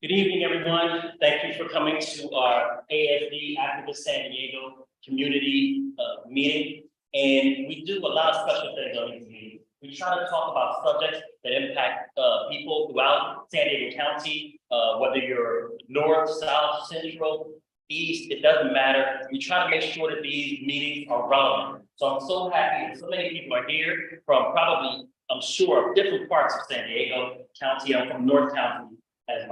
Good evening, everyone. Thank you for coming to our ASD Activist San Diego community meeting. And we do a lot of special things on these meetings. We try to talk about subjects that impact people throughout San Diego County, whether you're north, south, central, east, it doesn't matter. We try to make sure that these meetings are relevant. So I'm so happy that so many people are here from probably, I'm sure, different parts of San Diego County. I'm from North County as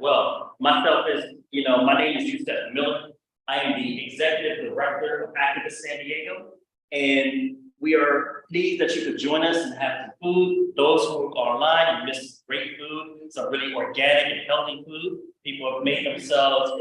well. Myself is, my name is Yusef Miller. I am the Executive Director of Activist San Diego. And we are pleased that you could join us and have some food. Those who are online, you missed great food, some really organic and healthy food. People have made themselves,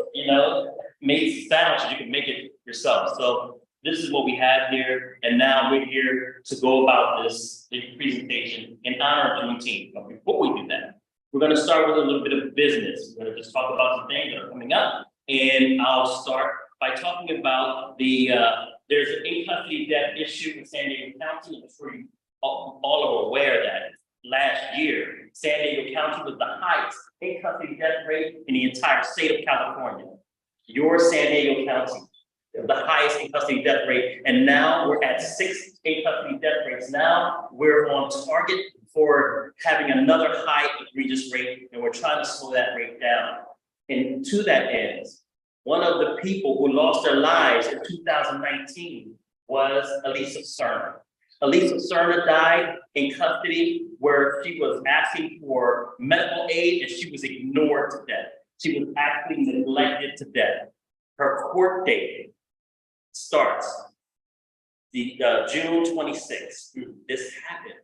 made sandwiches, you can make it yourself. So this is what we have here. And now we're here to go about this presentation in honor of Juneteenth. But before we do that, we're going to start with a little bit of business. We're going to just talk about some things that are coming up. And I'll start by talking about there's an in-custody death issue in San Diego County. I'm sure you all are aware that last year, San Diego County was the highest in-custody death rate in the entire state of California. Your San Diego County, the highest in-custody death rate. And now we're at 6 in-custody death rates. Now we're on target for having another high egregious rate, and we're trying to slow that rate down. And to that end, one of the people who lost their lives in 2019 was Elisa Serna. Elisa Serna died in custody where she was asking for medical aid and she was ignored to death. She was actually neglected to death. Her court date starts the June 26th. This happened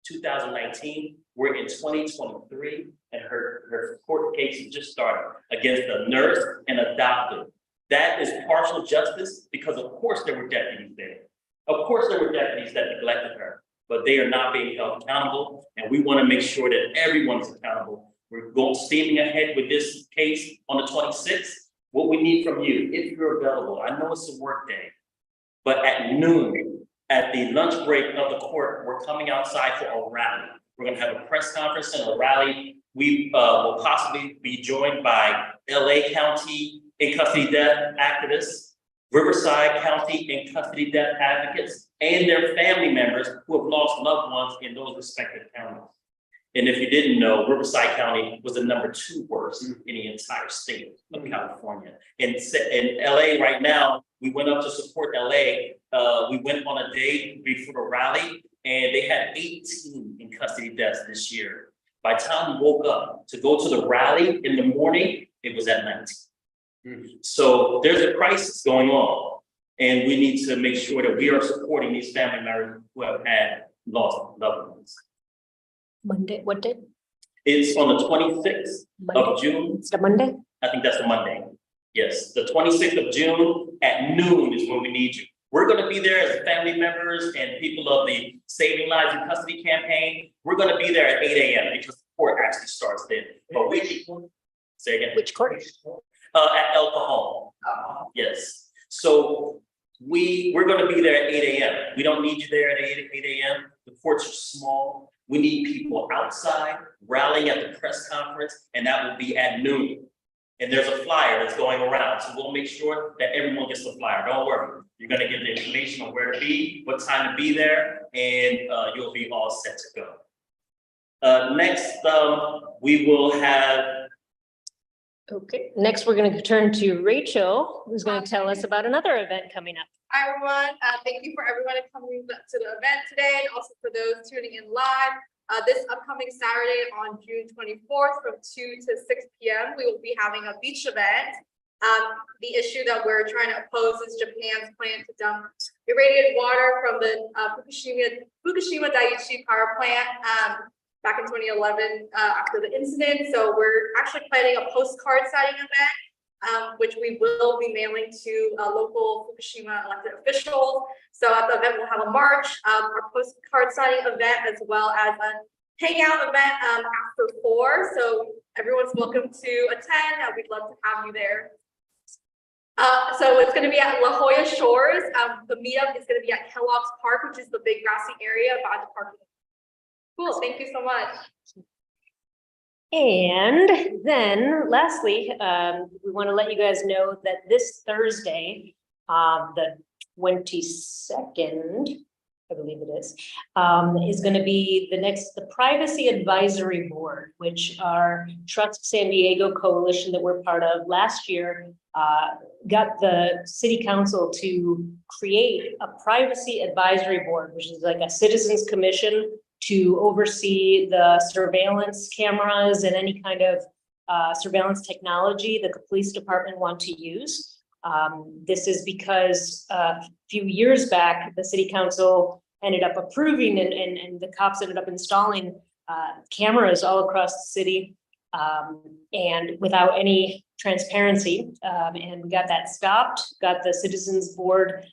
2019. We're in 2023, and her court case just started against a nurse and a doctor. That is partial justice because, of course, there were deputies there. Of course, there were deputies that neglected her, but they are not being held accountable, and we want to make sure that everyone's accountable. We're going steaming ahead with this case on the 26th. What we need from you, if you're available, I know it's a work day, but at noon, at the lunch break of the court, we're coming outside for a rally. We're going to have a press conference and a rally. We will possibly be joined by LA County in-custody death activists, Riverside County in-custody death advocates, and their family members who have lost loved ones in those respective counties. And if you didn't know, Riverside County was the #2 worst in the entire state of California. In LA right now, we went up to support LA. We went on a day before the rally, and they had 18 in custody deaths this year. By the time we woke up to go to the rally in the morning, it was at 19. So there's a crisis going on, and we need to make sure that we are supporting these family members who have had lost loved ones. Monday, what day? It's on the 26th of June. It's the Monday? I think that's the Monday. Yes, the 26th of June at noon is when we need you. We're going to be there as family members and people of the Saving Lives in Custody campaign. We're going to be there at 8 a.m. because the court actually starts then. But say again. Which court? At El Cajon. Yes. So we're going to be there at 8 a.m. We don't need you there at 8 a.m. The courts are small. We need people outside rallying at the press conference, and that will be at noon. And there's a flyer that's going around, so we'll make sure that everyone gets the flyer. Don't worry. You're going to get the information on where to be, what time to be there, and you'll be all set to go. Next, we will have. Okay, next we're going to turn to Rachel, who's going to tell us about another event coming up. Hi, everyone. Thank you for everyone coming to the event today, and also for those tuning in live. This upcoming Saturday on June 24th from 2 to 6 p.m. we will be having a beach event. The issue that we're trying to oppose is Japan's plan to dump irradiated water from the Fukushima Daiichi power plant back in 2011 after the incident. So we're actually planning a postcard signing event, which we will be mailing to local Fukushima elected officials. So at the event, we'll have a march, our postcard signing event, as well as a hangout event after 4. So everyone's welcome to attend. We'd love to have you there. So it's going to be at La Jolla Shores. The meetup is going to be at Kellogg's Park, which is the big grassy area by the parking. Cool. Thank you so much. And then lastly, we want to let you guys know that this Thursday, the 22nd, I believe it is going to be the Privacy Advisory Board, which our Trust San Diego coalition that we're part of last year got the city council to create a privacy advisory board, which is like a citizens commission to oversee the surveillance cameras and any kind of surveillance technology that the police department want to use. This is because a few years back, the city council ended up approving and the cops ended up installing cameras all across the city and without any transparency. And we got that stopped, got the citizens board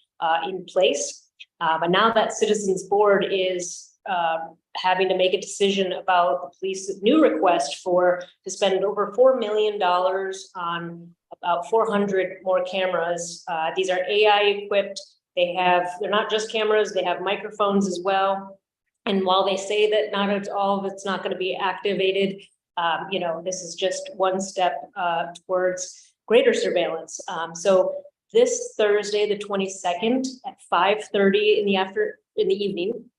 in place. But now that citizens board is having to make a decision about the police's new request to spend over $4 million on about 400 more cameras. These are AI equipped. They're not just cameras, they have microphones as well. And while they say that not all of it's not going to be activated, this is just one step towards greater surveillance. So this Thursday, the 22nd at 5:30 in the evening,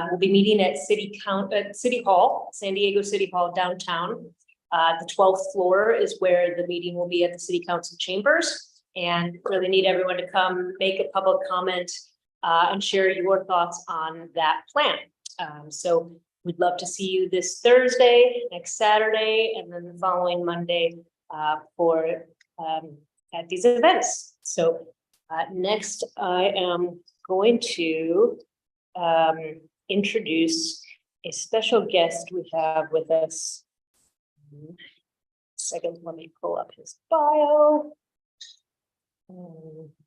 we'll be meeting at City Hall, San Diego City Hall downtown. The 12th floor is where the meeting will be at the City Council chambers, and really need everyone to come make a public comment and share your thoughts on that plan. So we'd love to see you this Thursday, next Saturday, and then the following Monday at these events. So next I am going to introduce a special guest we have with us. Second, let me pull up his bio. When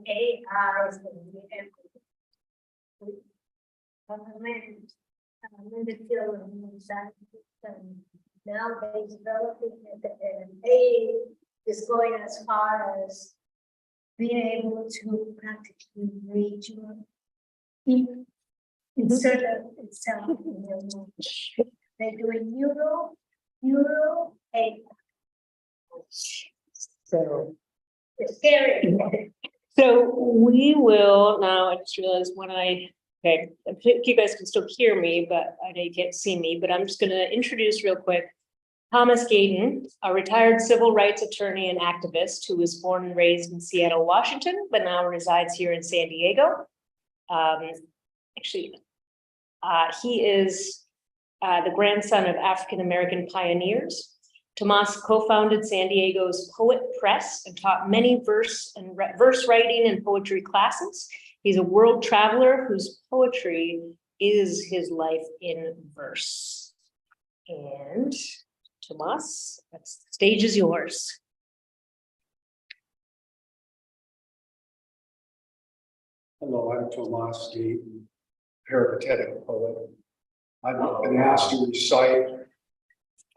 AI is going to be now they're developing it, and AI is going as far as being able to practically read your email, insert itself in your mind. They're doing neural AI. So It's scary. So we will now, I just realized okay, I think you guys can still hear me, but I know you can't see me, but I'm just going to introduce real quick Tomás Gayton, a retired civil rights attorney and activist who was born and raised in Seattle, Washington, but now resides here in San Diego. He is the grandson of African-American pioneers. Tomás co-founded San Diego's Poet Press and taught many verse writing and poetry classes. He's a world traveler whose poetry is his life in verse. And Tomás, the stage is yours. Hello, I'm Tomás Gayton, peripatetic poet. I've been asked to recite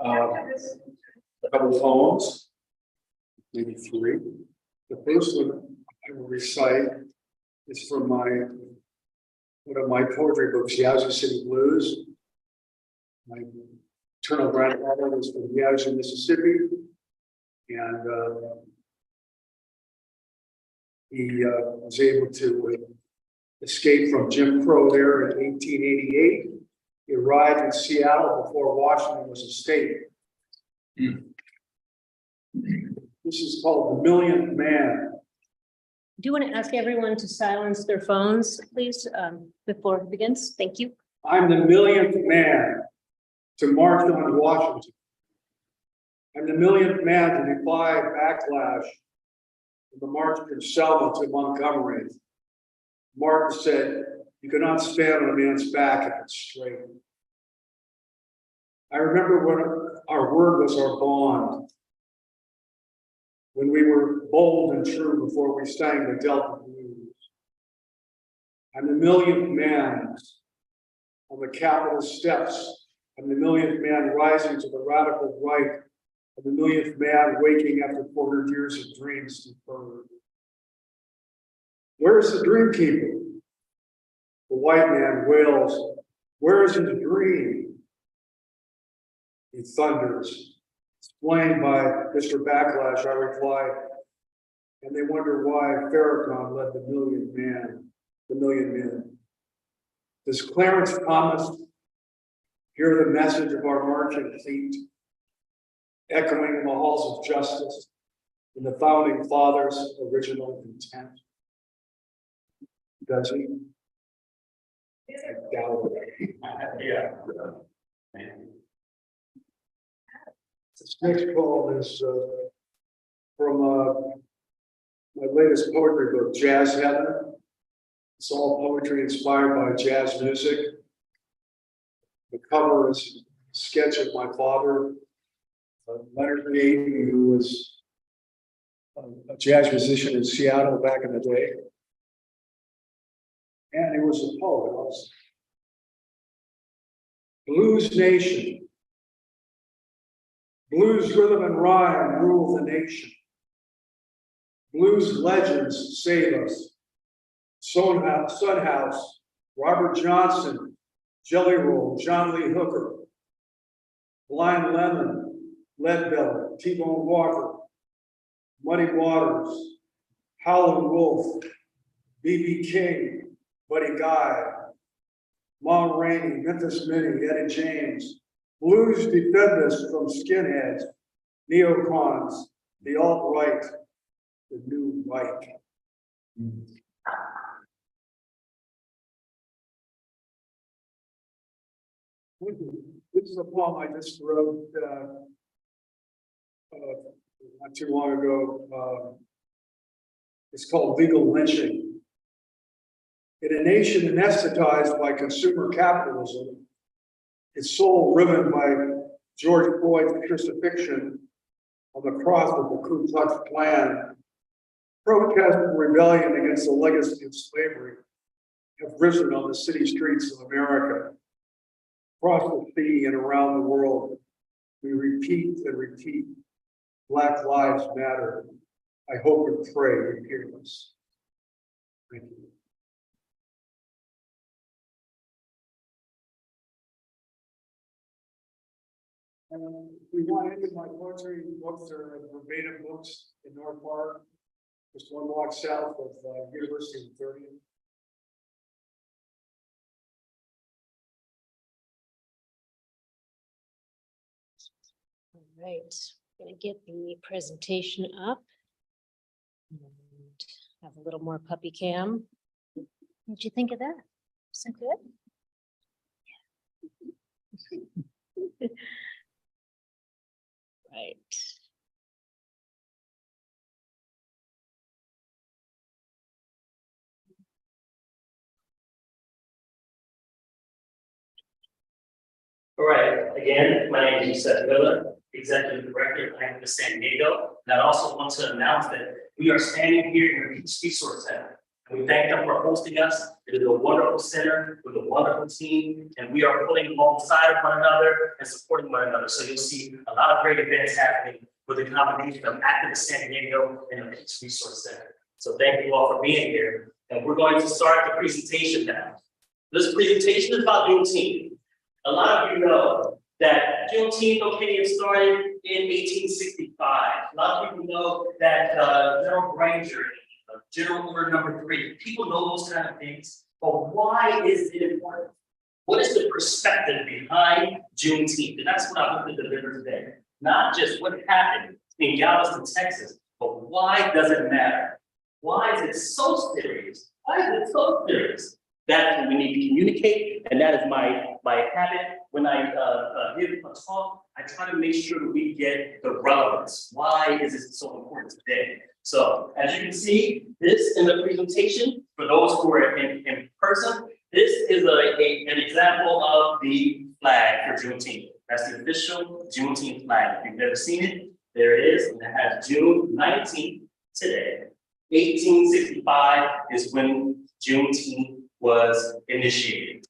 a couple of poems, maybe three. The first one I will recite is from one of my poetry books, Yazoo City Blues. My maternal grandfather was from Yazoo, Mississippi, and he was able to escape from Jim Crow there in 1888. He arrived in Seattle before Washington was a state. This is called The Millionth Man. Do you want to ask everyone to silence their phones, please, before it begins? Thank you. I'm the millionth man to march on Washington. I'm the millionth man to defy backlash in the march from Selma to Montgomery. Martin said, "You cannot stand on a man's back if it's straight." I remember when our word was our bond, when we were bold and true before we sang the Delta Blues. I'm the millionth man on the Capitol steps. I'm the millionth man rising to the radical right. I'm the millionth man waking after 400 years of dreams deferred. Where's the dream keeper? The white man wails, where is his dream? He thunders. Explained by Mr. Backlash, I reply, and they wonder why Farrakhan led the million men. Does Clarence Thomas hear the message of our marching feet, echoing in the halls of justice in the founding fathers' original intent? Does he? I doubt it. Yeah. This next poem is from my latest poetry book, Jazz Heaven. It's all poetry inspired by jazz music. The cover is a sketch of my father, Leonard Gayton, who was a jazz musician in Seattle back in the day. And he was a poet also. Blues Nation. Blues rhythm and rhyme rule the nation. Blues legends save us. Sunhouse, Robert Johnson, Jelly Roll, John Lee Hooker, Blind Lemon, Leadbelly, T-Bone Walker, Muddy Waters, Howlin' Wolf, B.B. King, Buddy Guy, Long Rainey, Memphis Minnie, Eddie James. Blues defend us from skinheads, neocons, the alt-right, the new right. This is a poem I just wrote not too long ago. It's called Legal Lynching. In a nation anesthetized by consumer capitalism, its soul riven by George Floyd's crucifixion on the cross of the Ku Klux Klan, protest and rebellion against the legacy of slavery have risen on the city streets of America. Across the sea and around the world, we repeat and repeat, Black Lives Matter. I hope and pray you hear us. Thank you. We want any of my poetry books or verbatim books in North Park, just one block south of University of 30. All right, gonna get the presentation up. And have a little more puppy cam. What'd you think of that? So good? Right. All right, again, my name is Yusef Miller, Executive Director of Active San Diego. And I also want to announce that we are standing here in the Peace Resource Center. And we thank them for hosting us. It is a wonderful center with a wonderful team, and we are pulling alongside of one another and supporting one another. So you'll see a lot of great events happening with the combination of Active San Diego and the Peace Resource Center. So thank you all for being here. And we're going to start the presentation now. This presentation is about Juneteenth. A lot of you know that Juneteenth, it started in 1865. A lot of people know that General Granger, General Order Number 3, people know those kind of things, but why is it important? What is the perspective behind Juneteenth? And that's what I'm going to deliver today. Not just what happened in Galveston, Texas, but why does it matter? Why is it so serious? Why is it so serious? That's what we need to communicate, and that is my habit. When I give a talk, I try to make sure that we get the relevance. Why is it so important today? So, as you can see, this in the presentation, for those who are in person, this is an example of the flag for Juneteenth. That's the official Juneteenth flag. If you've never seen it, there it is, and it has June 19th today. 1865 is when Juneteenth was initiated.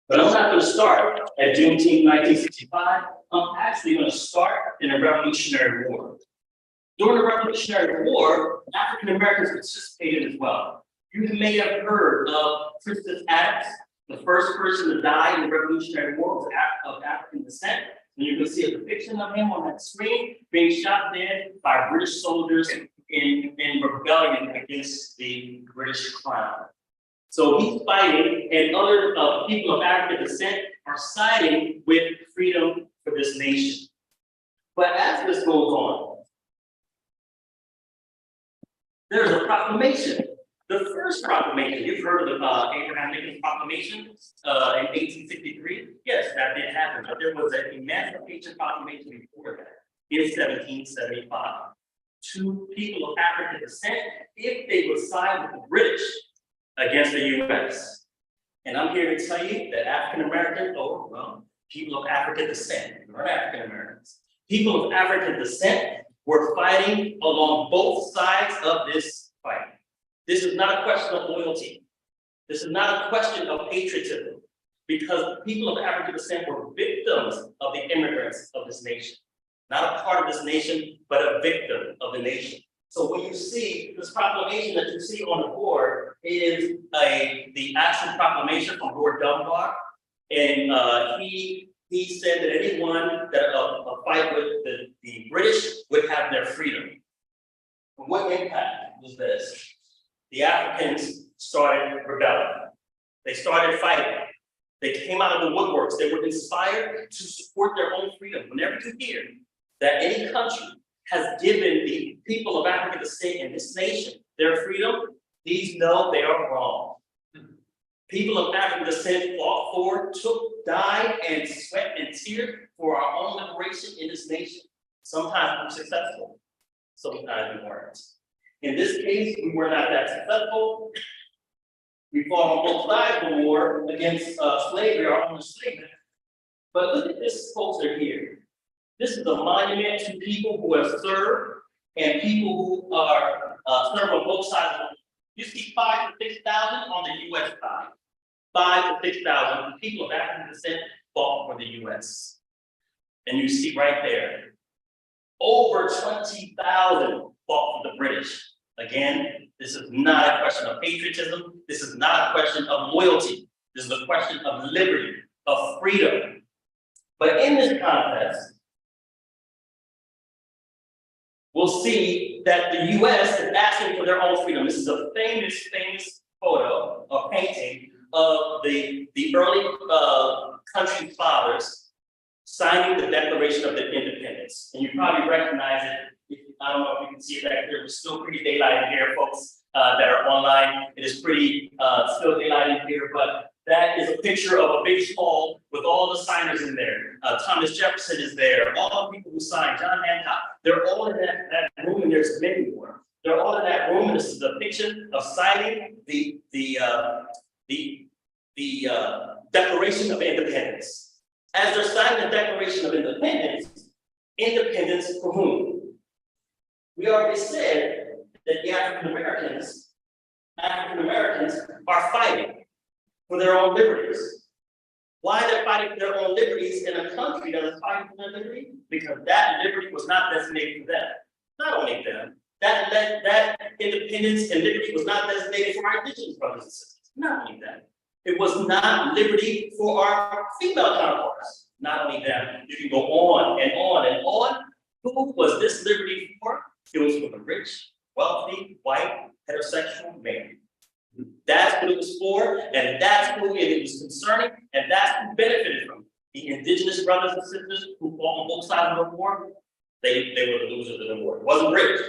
But I'm not going to start at Juneteenth 1965. I'm actually going to start in the Revolutionary War. During the Revolutionary War, African Americans participated as well. You may have heard of Princess Adams, the first person to die in the Revolutionary War was of African descent. And you can see a depiction of him on that screen being shot dead by British soldiers in rebellion against the British Crown. So he's fighting, and other people of African descent are siding with freedom for this nation. But as this goes on, there's a proclamation. The first proclamation, you've heard of Abraham Lincoln's Proclamation in 1863? Yes, that did happen, but there was an Emancipation Proclamation before that in 1775. To people of African descent, if they would side with the British against the US. And I'm here to tell you that African Americans, people of African descent, not African Americans, people of African descent were fighting along both sides of this fight. This is not a question of loyalty. This is not a question of patriotism, because people of African descent were victims of the immigrants of this nation. Not a part of this nation, but a victim of the nation. So when you see this proclamation that you see on the board is the actual proclamation from Lord Dunbar. And he said that anyone that a fight with the British would have their freedom. And what impact was this? The Africans started rebelling. They started fighting. They came out of the woodworks. They were inspired to support their own freedom. Whenever you hear that any country has given the people of African descent in this nation their freedom, please know they are wrong. People of African descent fought for, took, died, and sweat and teared for our own liberation in this nation. Sometimes we were successful, sometimes we weren't. In this case, we were not that successful. We fought on both sides of the war against slavery, our own enslavement. But look at this poster here. This is a monument to people who have served and people who are served on both sides. You see 5,000 to 6,000 on the U.S. side. 5,000 to 6,000 people of African descent fought for the U.S. And you see right there, over 20,000 fought for the British. Again, this is not a question of patriotism. This is not a question of loyalty. This is a question of liberty, of freedom. But in this context, we'll see that the U.S. is asking for their own freedom. This is a famous photo or painting of the early country fathers signing the Declaration of Independence. And you probably recognize it. I don't know if you can see it back there. It's still pretty daylight in here, folks that are online. It is pretty still daylight in here, but that is a picture of a big hall with all the signers in there. Thomas Jefferson is there. All the people who signed, John Hancock, they're all in that room, and there's many more. They're all in that room, and this is a picture of signing the Declaration of Independence. As they're signing the Declaration of Independence, independence for whom? We already said that the African Americans are fighting for their own liberties. Why they're fighting for their own liberties in a country that is fighting for their liberty? Because that liberty was not designated for them. Not only them, that independence and liberty was not designated for our indigenous brothers and sisters. Not only that. It was not liberty for our female counterparts. Not only them. You can go on and on and on. Who was this liberty for? It was for the rich, wealthy, white, heterosexual man. That's what it was for, and that's who it was concerning, and that's who benefited from it. The indigenous brothers and sisters who fought on both sides of the war, they were the losers in the war. It wasn't rich.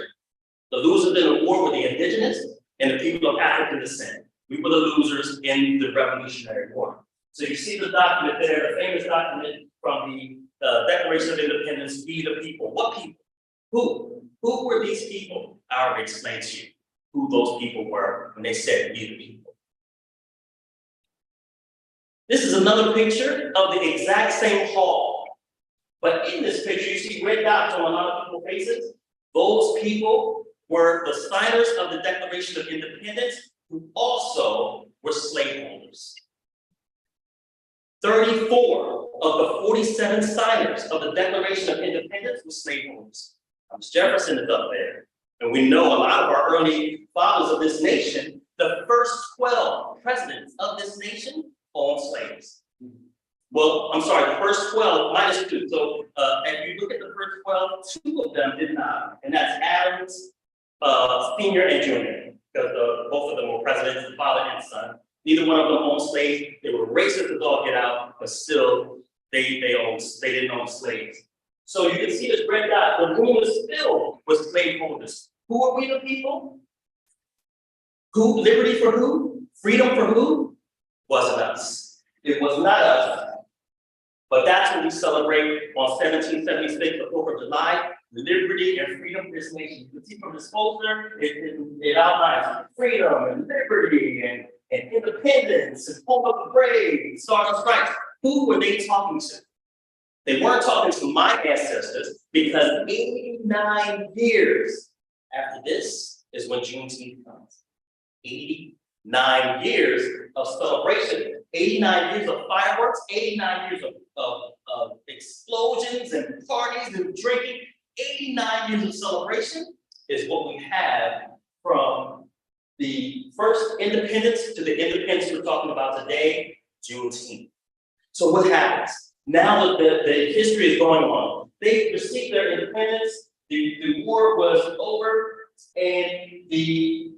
The losers in the war were the indigenous and the people of African descent. We were the losers in the Revolutionary War. So you see the document there, the famous document from the Declaration of Independence, We the People. What people? Who? Who were these people? I already explained to you who those people were when they said We the People. This is another picture of the exact same hall. But in this picture, you see red dots on a lot of people's faces. Those people were the signers of the Declaration of Independence, who also were slaveholders. 34 of the 47 signers of the Declaration of Independence were slaveholders. Thomas Jefferson is up there. And we know a lot of our early fathers of this nation, the first 12 presidents of this nation owned slaves. Well, I'm sorry, the first 12 minus 2. So if you look at the first 12, 2 of them did not. And that's Adams, Senior and Junior, because both of them were presidents, the father and son. Neither one of them owned slaves. They were racist as all get out, but still they didn't own slaves. So you can see this red dot. The room is filled with slaveholders. Who are we the people? Who? Liberty for who? Freedom for who? Wasn't us. It was not us. But that's what we celebrate on 1776, the 4th of July, liberty and freedom for this nation. You can see from this poster, it outlines freedom and liberty and independence and pull up the brave, stars and stripes. Who were they talking to? They weren't talking to my ancestors, because 89 years after this is when Juneteenth comes. 89 years of celebration, 89 years of fireworks, 89 years of explosions and parties and drinking. 89 years of celebration is what we have from the first independence to the independence we're talking about today, Juneteenth. So what happens? Now that the history is going on, they received their independence, the war was over, and the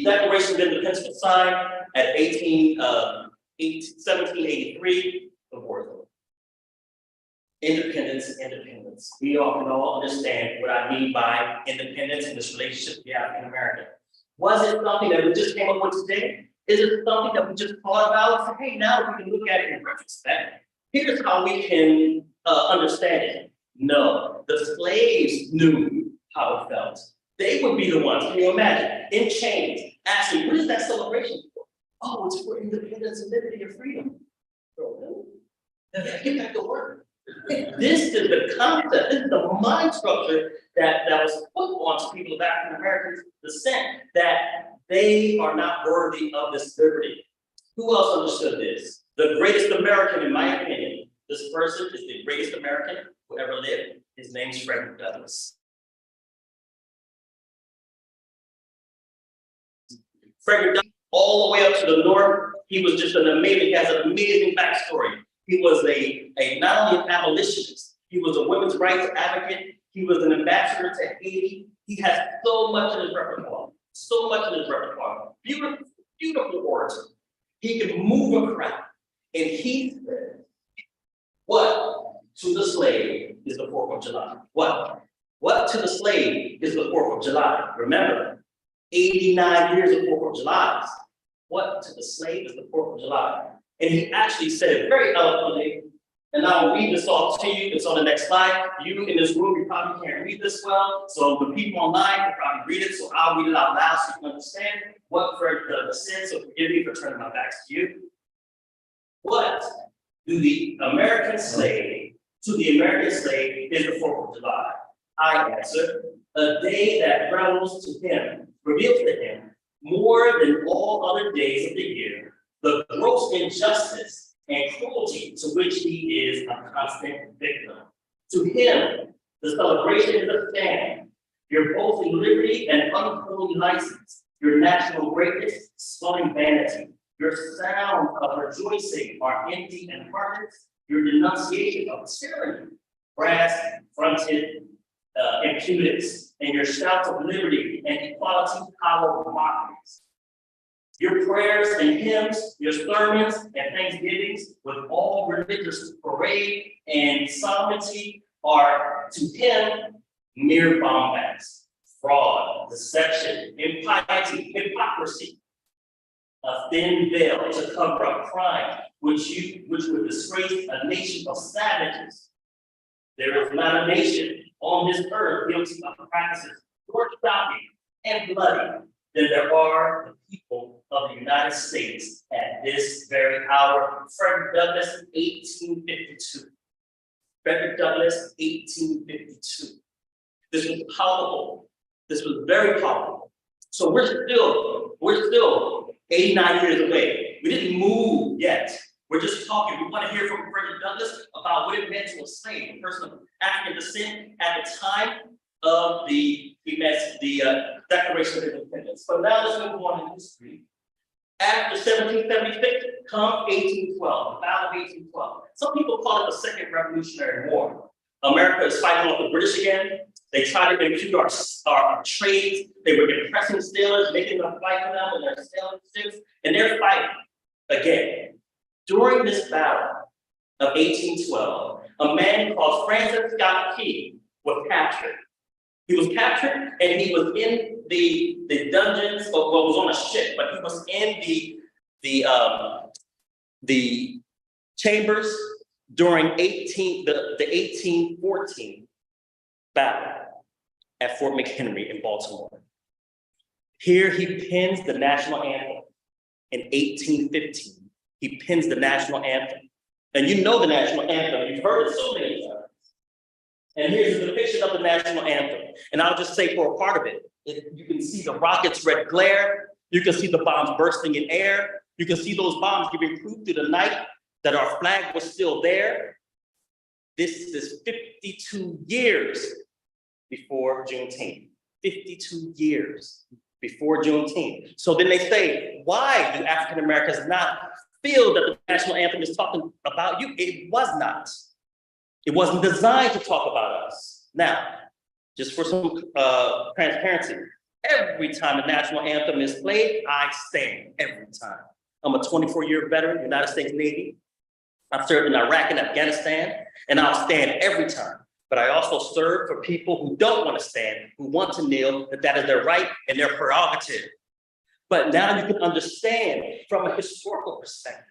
Declaration of Independence was signed at 1783, the war is over. Independence. We all can all understand what I mean by independence and this relationship with the African American. Was it something that we just came up with today? Is it something that we just thought about and said, hey, now we can look at it in retrospect? Here's how we can understand it. No, the slaves knew how it felt. They would be the ones, can you imagine, in chains, asking, what is that celebration for? Oh, it's for independence and liberty and freedom. Get back to work. This is the concept, this is the mind structure that was put onto people of African American descent, that they are not worthy of this liberty. Who else understood this? The greatest American, in my opinion, this person is the greatest American who ever lived. His name's Frederick Douglass. Frederick Douglass, all the way up to the north, he was just he has an amazing backstory. He was not only an abolitionist, he was a women's rights advocate, he was an ambassador to Haiti. He has so much in his repertoire, Beautiful, beautiful orator. He can move a crowd. And he said, what to the slave is the 4th of July? What to the slave is the 4th of July? Remember, 89 years of 4th of July. What to the slave is the 4th of July? And he actually said it very eloquently. And I'll read this off to you. It's on the next slide. You in this room, you probably can't read this well. So the people online can probably read it. So I'll read it out loud so you can understand what Frederick Douglass said. So forgive me for turning my back to you. What do the American slave is the 4th of July? I answer, a day that reveals to him, reveals to him, more than all other days of the year, the gross injustice and cruelty to which he is a constant victim. To him, the celebration is a stand, your boasting liberty and unholy license, your national greatness, swelling vanity, your sound of rejoicing are empty and heartless, your denunciation of tyranny, brass-fronted impudence, and your shouts of liberty and equality power mockeries. Your prayers and hymns, your sermons and thanksgivings with all religious parade and solemnity are to him mere bombast, fraud, deception, impiety, hypocrisy, a thin veil to cover up crime, which would disgrace a nation of savages. There is not a nation on this earth guilty of practices more shocking and bloody than there are the people of the United States at this very hour. Frederick Douglass, 1852. Frederick Douglass, 1852. This was powerful. This was very powerful. So we're still 89 years away. We didn't move yet. We're just talking. We want to hear from Frederick Douglass about what it meant to a slave, a person of African descent at the time of the Declaration of Independence. But now let's move on in history. After 1776 comes 1812, the Battle of 1812. Some people call it the Second Revolutionary War. America is fighting off the British again. They tried to impede our trades. They were impressing sailors, making them fight for them when they're sailing ships, and they're fighting again. During this battle of 1812, a man called Francis Scott Key was captured. He was captured and he was in the dungeons, or well, was on a ship, but he was in the chambers during the 1814 battle at Fort McHenry in Baltimore. Here he pens the national anthem in 1815. He pens the national anthem. And you know the national anthem, you've heard it so many times. And here's a depiction of the national anthem. And I'll just say for a part of it, you can see the rocket's red glare. You can see the bombs bursting in air. You can see those bombs giving proof through the night that our flag was still there. This is 52 years before Juneteenth. 52 years before Juneteenth. So then they say, why do African Americans not feel that the national anthem is talking about you? It was not. It wasn't designed to talk about us. Now, just for some transparency, every time the national anthem is played, I stand every time. I'm a 24-year veteran, United States Navy. I've served in Iraq and Afghanistan, and I'll stand every time. But I also serve for people who don't want to stand, who want to kneel, that is their right and their prerogative. But now you can understand from a historical perspective,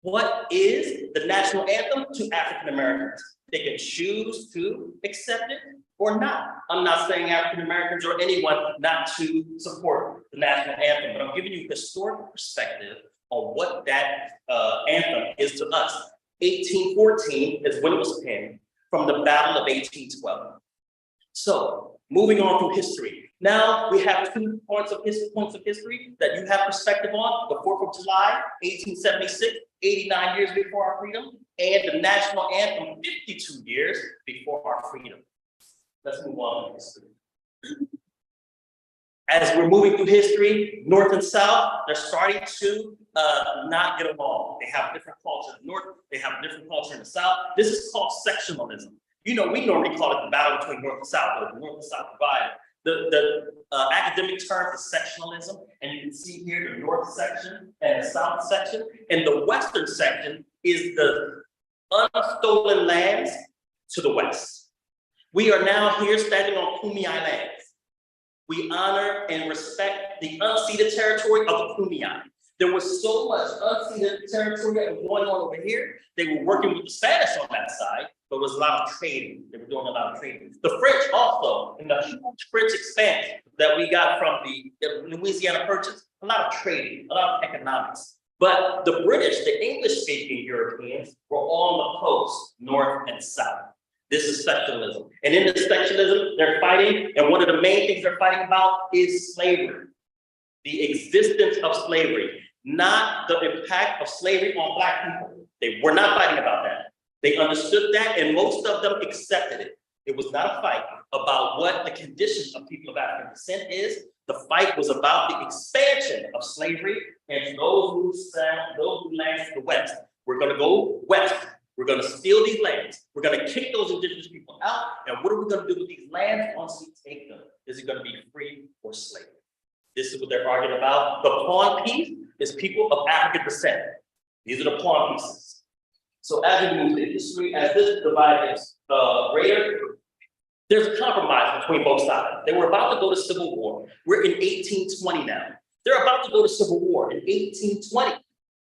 what is the national anthem to African Americans? They can choose to accept it or not. I'm not saying African Americans or anyone not to support the national anthem, but I'm giving you a historical perspective on what that anthem is to us. 1814 is when it was penned, from the Battle of 1812. So moving on through history. Now we have 2 points of history that you have perspective on: the 4th of July, 1876, 89 years before our freedom, and the national anthem, 52 years before our freedom. Let's move on to history. As we're moving through history, North and South, they're starting to not get along. They have different cultures in the North, they have a different culture in the South. This is called sectionalism. You know, we normally call it the battle between North and South, or the North and South divide. The academic term is sectionalism, and you can see here the North section and the South section, and the Western section is the unstolen lands to the West. We are now here standing on Kumi lands. We honor and respect the unceded territory of the Kumeyaay. There was so much unceded territory that was going on over here. They were working with the Spanish on that side, but it was a lot of trading. They were doing a lot of trading. The French also, in the huge French expanse that we got from the Louisiana Purchase, a lot of trading, a lot of economics. But the British, the English-speaking Europeans, were all on the coast, North and South. This is sectionalism. And in this sectionalism, they're fighting, and one of the main things they're fighting about is slavery. The existence of slavery, not the impact of slavery on Black people. They were not fighting about that. They understood that, and most of them accepted it. It was not a fight about what the condition of people of African descent is. The fight was about the expansion of slavery and those who land to the West. We're gonna go West. We're gonna steal these lands. We're gonna kick those indigenous people out. And what are we gonna do with these lands once we take them? Is it gonna be free or slave? This is what they're arguing about. The pawn piece is people of African descent. These are the pawn pieces. So as we move to history, as this divide is greater, there's a compromise between both sides. They were about to go to civil war. We're in 1820 now. They're about to go to civil war in 1820.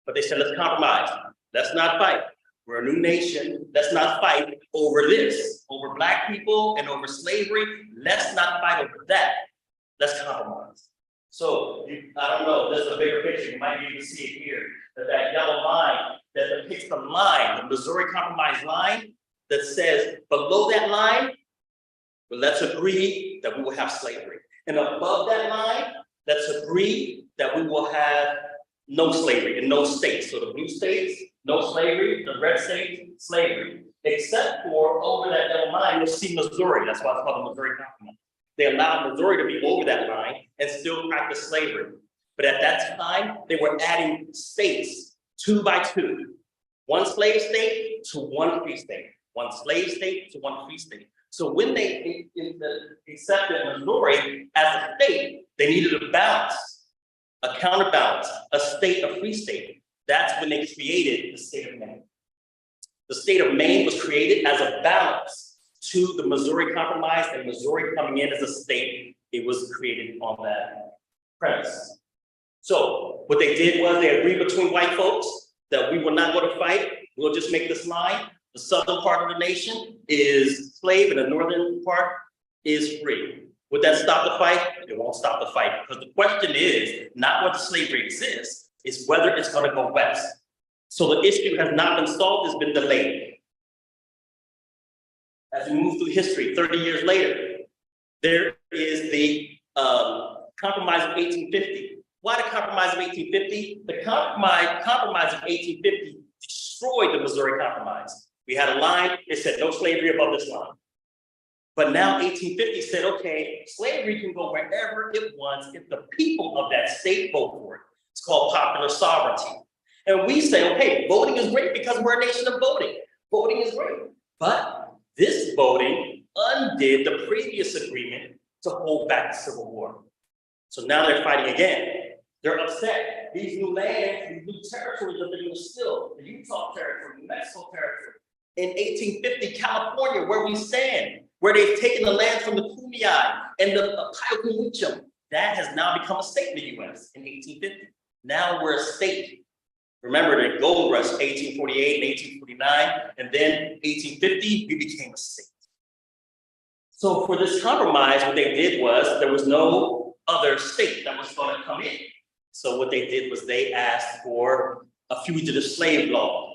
But they said, let's compromise. Let's not fight. We're a new nation. Let's not fight over this, over Black people and over slavery. Let's not fight over that. Let's compromise. So I don't know, there's a bigger picture. You might be able to see it here. That yellow line that depicts the line, the Missouri Compromise line, that says below that line, well, let's agree that we will have slavery. And above that line, let's agree that we will have no slavery in no states. So the blue states, no slavery, the red states, slavery. except for over that yellow line, you'll see Missouri. That's why it's called the Missouri Compromise. They allowed Missouri to be over that line and still practice slavery. But at that time, they were adding states 2 by 2. One slave state to one free state. One slave state to one free state. So when they accepted Missouri as a state, they needed a balance, a counterbalance, a state, a free state. That's when they created the state of Maine. The state of Maine was created as a balance to the Missouri Compromise, and Missouri coming in as a state, it was created on that premise. So what they did was they agreed between white folks that we will not go to fight. We'll just make this line. The southern part of the nation is slave and the northern part is free. Would that stop the fight? It won't stop the fight, because the question is not whether slavery exists, it's whether it's going to go west. So the issue has not been solved, it's been delayed. As we move through history, 30 years later, there is the Compromise of 1850. Why the Compromise of 1850? The Compromise of 1850 destroyed the Missouri Compromise. We had a line, it said no slavery above this line. But now 1850 said, okay, slavery can go wherever it wants if the people of that state vote for it. It's called popular sovereignty. And we say, okay, voting is great because we're a nation of voting. Voting is great. But this voting undid the previous agreement to hold back the Civil War. So now they're fighting again. They're upset. These new lands, these new territories that they're going to steal, the Utah territory, New Mexico territory. In 1850, California, where we stand, where they've taken the land from the Kumeyaay and the Payalcoolum, that has now become a state in the U.S. in 1850. Now we're a state. Remember the gold rush, 1848 and 1849, and then 1850, we became a state. So for this compromise, what they did was there was no other state that was going to come in. So what they did was they asked for a fugitive slave law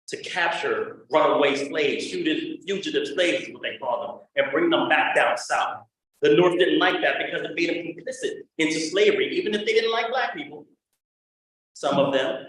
to capture runaway slaves, fugitive slaves is what they call them, and bring them back down south. The North didn't like that because it made them complicit into slavery, even if they didn't like Black people. Some of them,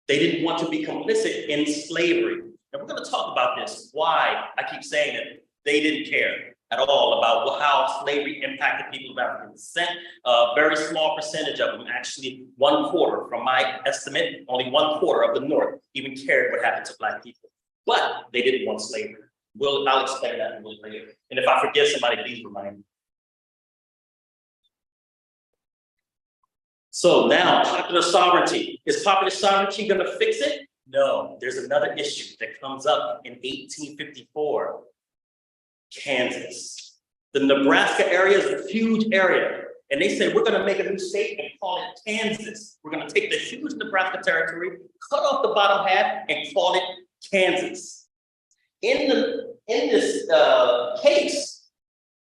they didn't want to be complicit in slavery. And we're going to talk about this, why I keep saying that they didn't care at all about how slavery impacted people of African descent. A very small percentage of them, actually 1/4 from my estimate, only 1/4 of the North even cared what happened to Black people. But they didn't want slavery. I'll explain that a little later. And if I forget somebody, please remind me. So now, popular sovereignty. Is popular sovereignty going to fix it? No, there's another issue that comes up in 1854. Kansas. The Nebraska area is a huge area. And they said, we're going to make a new state and call it Kansas. We're going to take the huge Nebraska territory, cut off the bottom half, and call it Kansas. In this case,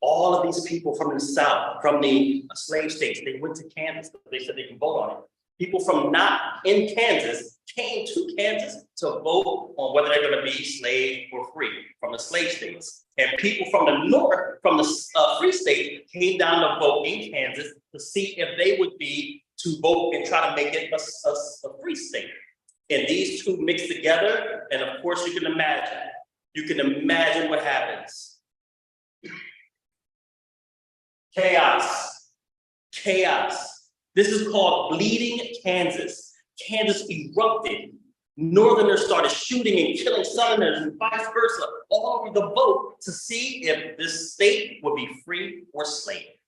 all of these people from the South, from the slave states, they went to Kansas. They said they can vote on it. People from not in Kansas came to Kansas to vote on whether they're going to be slave or free from the slave states. And people from the North, from the free state, came down to vote in Kansas to see if they would be to vote and try to make it a free state. And these two mixed together, and of course you can imagine what happens. Chaos. This is called Bleeding Kansas. Kansas erupted. Northerners started shooting and killing Southerners and vice versa, all over the vote to see if this state would be free or slave.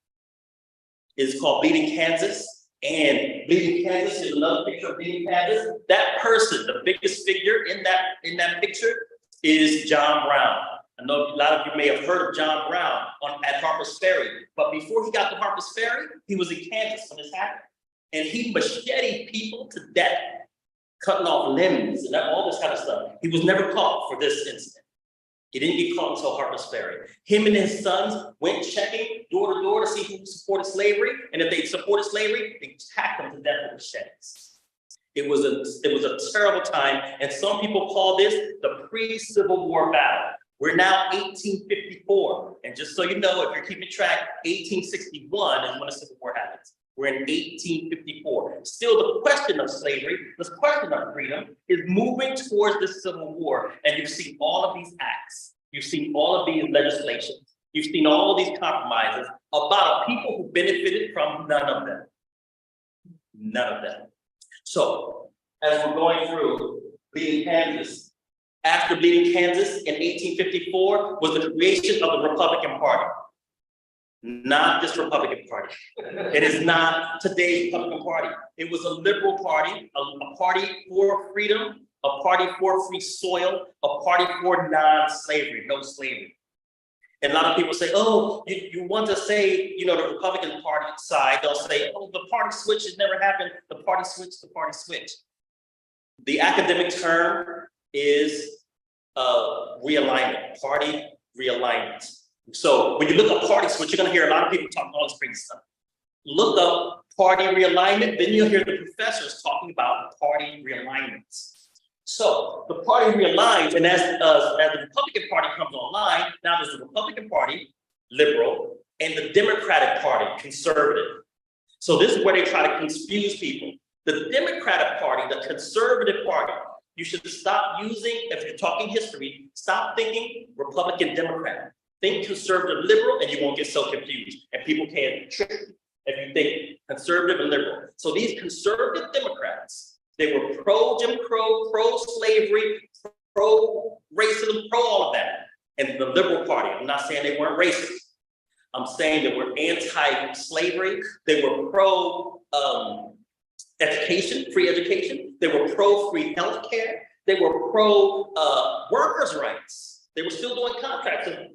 It's called Bleeding Kansas. And Bleeding Kansas is another picture of Bleeding Kansas. That person, the biggest figure in that picture is John Brown. I know a lot of you may have heard of John Brown at Harper's Ferry, but before he got to Harper's Ferry, he was in Kansas when this happened. And he macheted people to death, cutting off limbs and all this kind of stuff. He was never caught for this incident. He didn't get caught until Harper's Ferry. Him and his sons went checking door to door to see who supported slavery, and if they supported slavery, they hacked them to death with machetes. It was a terrible time, and some people call this the pre-Civil War battle. We're now 1854, and just so you know, if you're keeping track, 1861 is when the Civil War happens. We're in 1854. Still, the question of slavery, this question of freedom is moving towards the Civil War. And you've seen all of these acts. You've seen all of these legislations. You've seen all of these compromises about people who benefited from none of them. None of them. So, as we're going through Bleeding Kansas, after Bleeding Kansas in 1854 was the creation of the Republican Party. Not this Republican Party. It is not today's Republican Party. It was a liberal party, a party for freedom, a party for free soil, a party for non-slavery, no slavery. And a lot of people say, oh, you want to say, you know, the Republican Party side, they'll say, oh, the party switch has never happened. The party switch, the party switch. The academic term is realignment, party realignment. So when you look up party switch, you're gonna hear a lot of people talking all this crazy stuff. Look up party realignment, then you'll hear the professors talking about party realignments. So the party realigns, and as the Republican Party comes online, now there's the Republican Party, liberal, and the Democratic Party, conservative. So this is where they try to confuse people. The Democratic Party, the conservative party, you should stop using, if you're talking history, stop thinking Republican Democrat. Think conservative liberal and you won't get so confused. And people can't trick you if you think conservative and liberal. So these conservative Democrats, they were pro-Jim Crow, pro-slavery, pro-racism, pro all of that. And the liberal party, I'm not saying they weren't racist. I'm saying they were anti-slavery. They were pro-education, free education. They were pro-free healthcare. They were pro-workers' rights. They were still doing contracts. And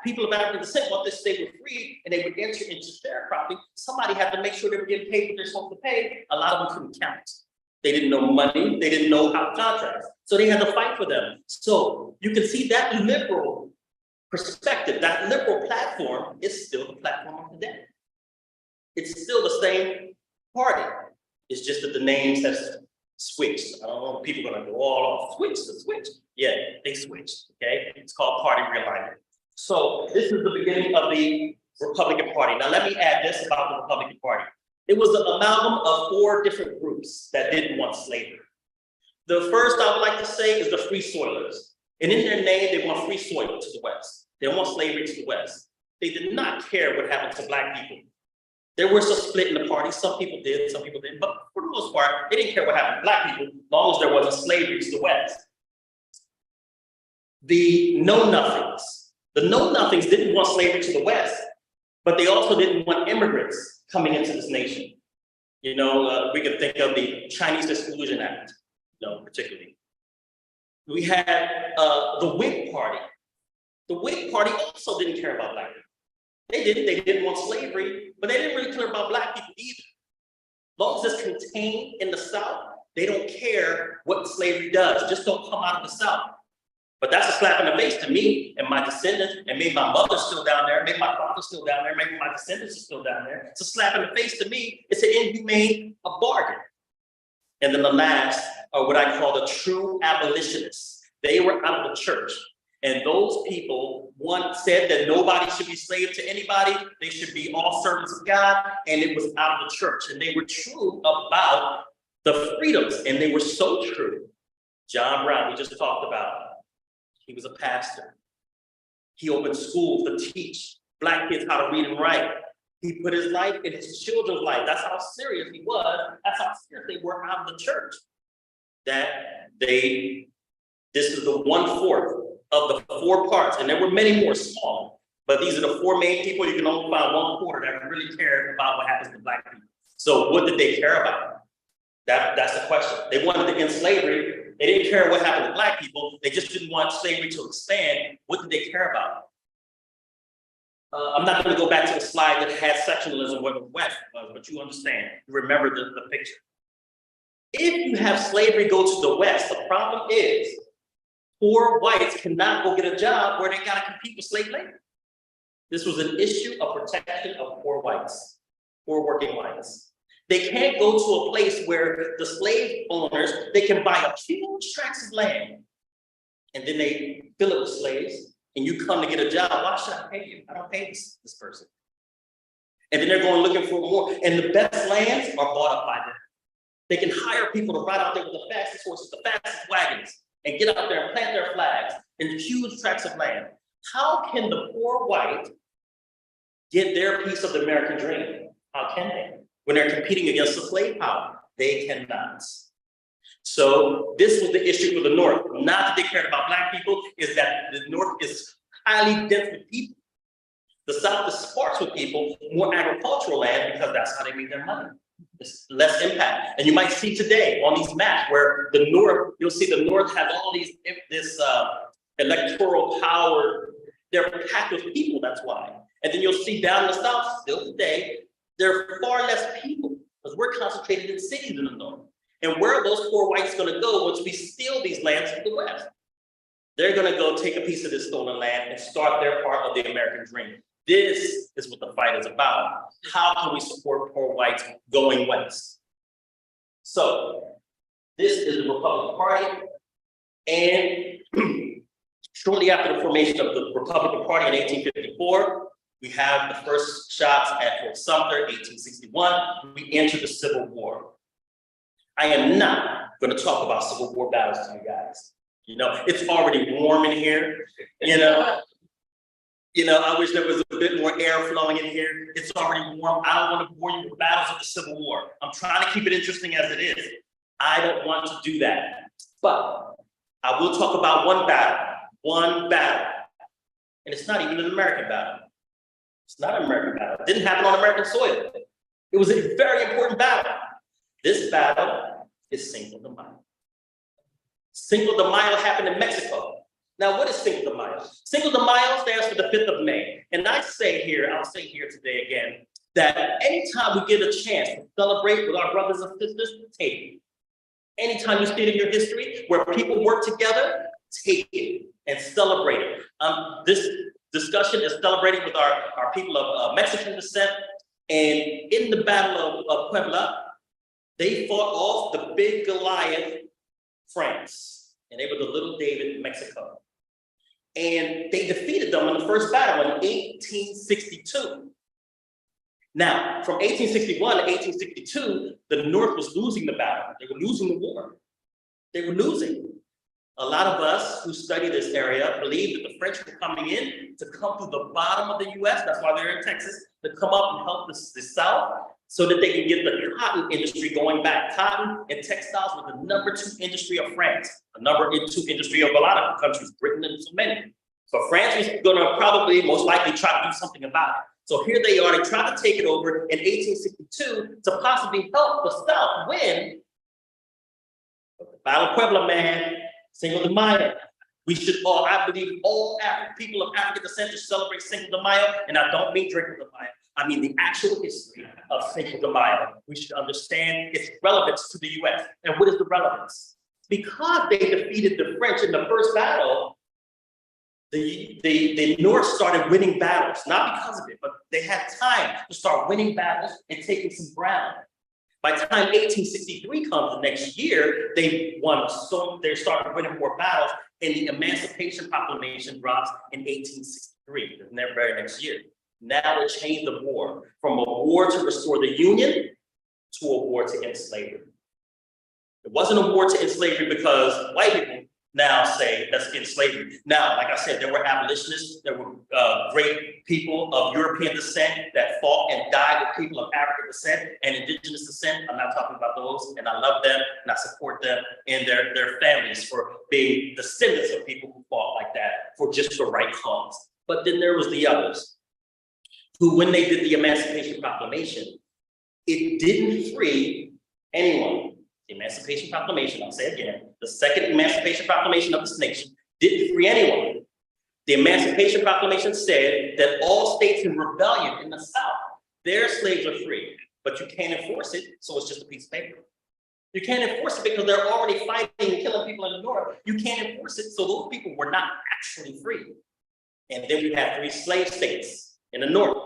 people of African descent, once they stayed were free and they would enter into sharecropping, somebody had to make sure they were getting paid what they're supposed to pay. A lot of them couldn't count. They didn't know money. They didn't know how to contract. So they had to fight for them. So you can see that liberal perspective, that liberal platform is still the platform of today. It's still the same party. It's just that the names have switched. I don't know if people are gonna go all off, switch. Yeah, they switched, okay? It's called party realignment. So this is the beginning of the Republican Party. Now let me add this about the Republican Party. It was an amalgam of 4 different groups that didn't want slavery. The first I would like to say is the Free Soilers. And in their name, they want free soil to the West. They want slavery to the West. They did not care what happened to Black people. There was a split in the party. Some people did, some people didn't. But for the most part, they didn't care what happened to Black people, as long as there wasn't slavery to the West. The Know-Nothings. The Know-Nothings didn't want slavery to the West, but they also didn't want immigrants coming into this nation. You know, we can think of the Chinese Exclusion Act, you know, particularly. We had the Whig Party. The Whig Party also didn't care about Black people. They didn't want slavery, but they didn't really care about Black people either. As long as it's contained in the South, they don't care what slavery does. Just don't come out of the South. But that's a slap in the face to me and my descendants, and maybe my mother's still down there, maybe my father's still down there, maybe my descendants are still down there. It's a slap in the face to me. It's an inhumane bargain. And then the last are what I call the true abolitionists. They were out of the church. And those people, one said that nobody should be slave to anybody. They should be all servants of God. And it was out of the church. And they were true about the freedoms. And they were so true. John Brown, we just talked about. He was a pastor. He opened schools to teach Black kids how to read and write. He put his life in his children's life. That's how serious he was. That's how serious they were out of the church. This is the 1/4 of the 4 parts. And there were many more small, but these are the 4 main people. You can only find 1/4 that really cared about what happens to Black people. So what did they care about? That's the question. They wanted to end slavery. They didn't care what happened to Black people. They just didn't want slavery to expand. What did they care about? I'm not going to go back to the slide that had sectionalism where the West was, but you understand. You remember the picture. If you have slavery go to the West, the problem is poor whites cannot go get a job where they got to compete with slave labor. This was an issue of protection of poor whites, poor working whites. They can't go to a place where the slave owners, they can buy a huge tracts of land and then they fill it with slaves and you come to get a job. Why should I pay you? I don't pay this person. And then they're going looking for more. And the best lands are bought up by them. They can hire people to ride out there with the fastest horses, the fastest wagons, and get out there and plant their flags in huge tracts of land. How can the poor white get their piece of the American dream? How can they? When they're competing against the slave power, they cannot. So this was the issue for the North. Not that they cared about Black people, is that the North is highly dense with people. The South is sparse with people, more agricultural land, because that's how they make their money. It's less impact. And you might see today on these maps where the North, you'll see the North has all these, electoral power. They're packed with people, that's why. And then you'll see down in the South, still today, there are far less people, because we're concentrated in cities in the North. And where are those poor whites gonna go once we steal these lands from the West? They're gonna go take a piece of this stolen land and start their part of the American dream. This is what the fight is about. How can we support poor whites going west? So this is the Republican Party. And shortly after the formation of the Republican Party in 1854, we have the first shots at Fort Sumter, 1861. We enter the Civil War. I am not going to talk about Civil War battles to you guys. You know, it's already warm in here. I wish there was a bit more air flowing in here. It's already warm. I don't want to bore you with battles of the Civil War. I'm trying to keep it interesting as it is. I don't want to do that. But I will talk about one battle. And it's not even an American battle. It's not an American battle. It didn't happen on American soil. It was a very important battle. This battle is Cinco de Mayo. Cinco de Mayo happened in Mexico. Now, what is Cinco de Mayo? Cinco de Mayo stands for the 5th of May. And I'll say here today again, that anytime we get a chance to celebrate with our brothers and sisters, take it. Anytime you see it in your history where people work together, take it and celebrate it. This discussion is celebrating with our people of Mexican descent. And in the Battle of Puebla, they fought off the big Goliath, France. And they were the little David, Mexico. And they defeated them in the first battle in 1862. Now, from 1861 to 1862, the North was losing the battle. They were losing the war. They were losing. A lot of us who study this area believe that the French were coming in to come through the bottom of the US, that's why they're in Texas, to come up and help the South so that they can get the cotton industry going back. Cotton and textiles were the #2 industry of France, the #2 industry of a lot of countries, Britain and so many. So France was gonna probably, most likely, try to do something about it. So here they are, they tried to take it over in 1862 to possibly help the South win. But the Battle of Puebla, man, Cinco de Mayo. We should all, I believe all people of African descent should celebrate Cinco de Mayo, and I don't mean Cinco de Mayo. I mean the actual history of Cinco de Mayo. We should understand its relevance to the US. And what is the relevance? Because they defeated the French in the first battle, the North started winning battles, not because of it, but they had time to start winning battles and taking some ground. By the time 1863 comes the next year, they started winning more battles, and the Emancipation Proclamation drops in 1863, the very next year. Now it changed the war from a war to restore the Union to a war to end slavery. It wasn't a war to end slavery because white people now say, let's end slavery. Now, like I said, there were abolitionists, there were great people of European descent that fought and died with people of African descent and indigenous descent. I'm not talking about those, and I love them and I support them and their families for being descendants of people who fought like that for just the right cause. But then there was the others who, when they did the Emancipation Proclamation, it didn't free anyone. The Emancipation Proclamation, I'll say again, the second Emancipation Proclamation of this nation didn't free anyone. The Emancipation Proclamation said that all states in rebellion in the South, their slaves are free, but you can't enforce it, so it's just a piece of paper. You can't enforce it because they're already fighting and killing people in the North. You can't enforce it, so those people were not actually free. And then we have 3 slave states in the North.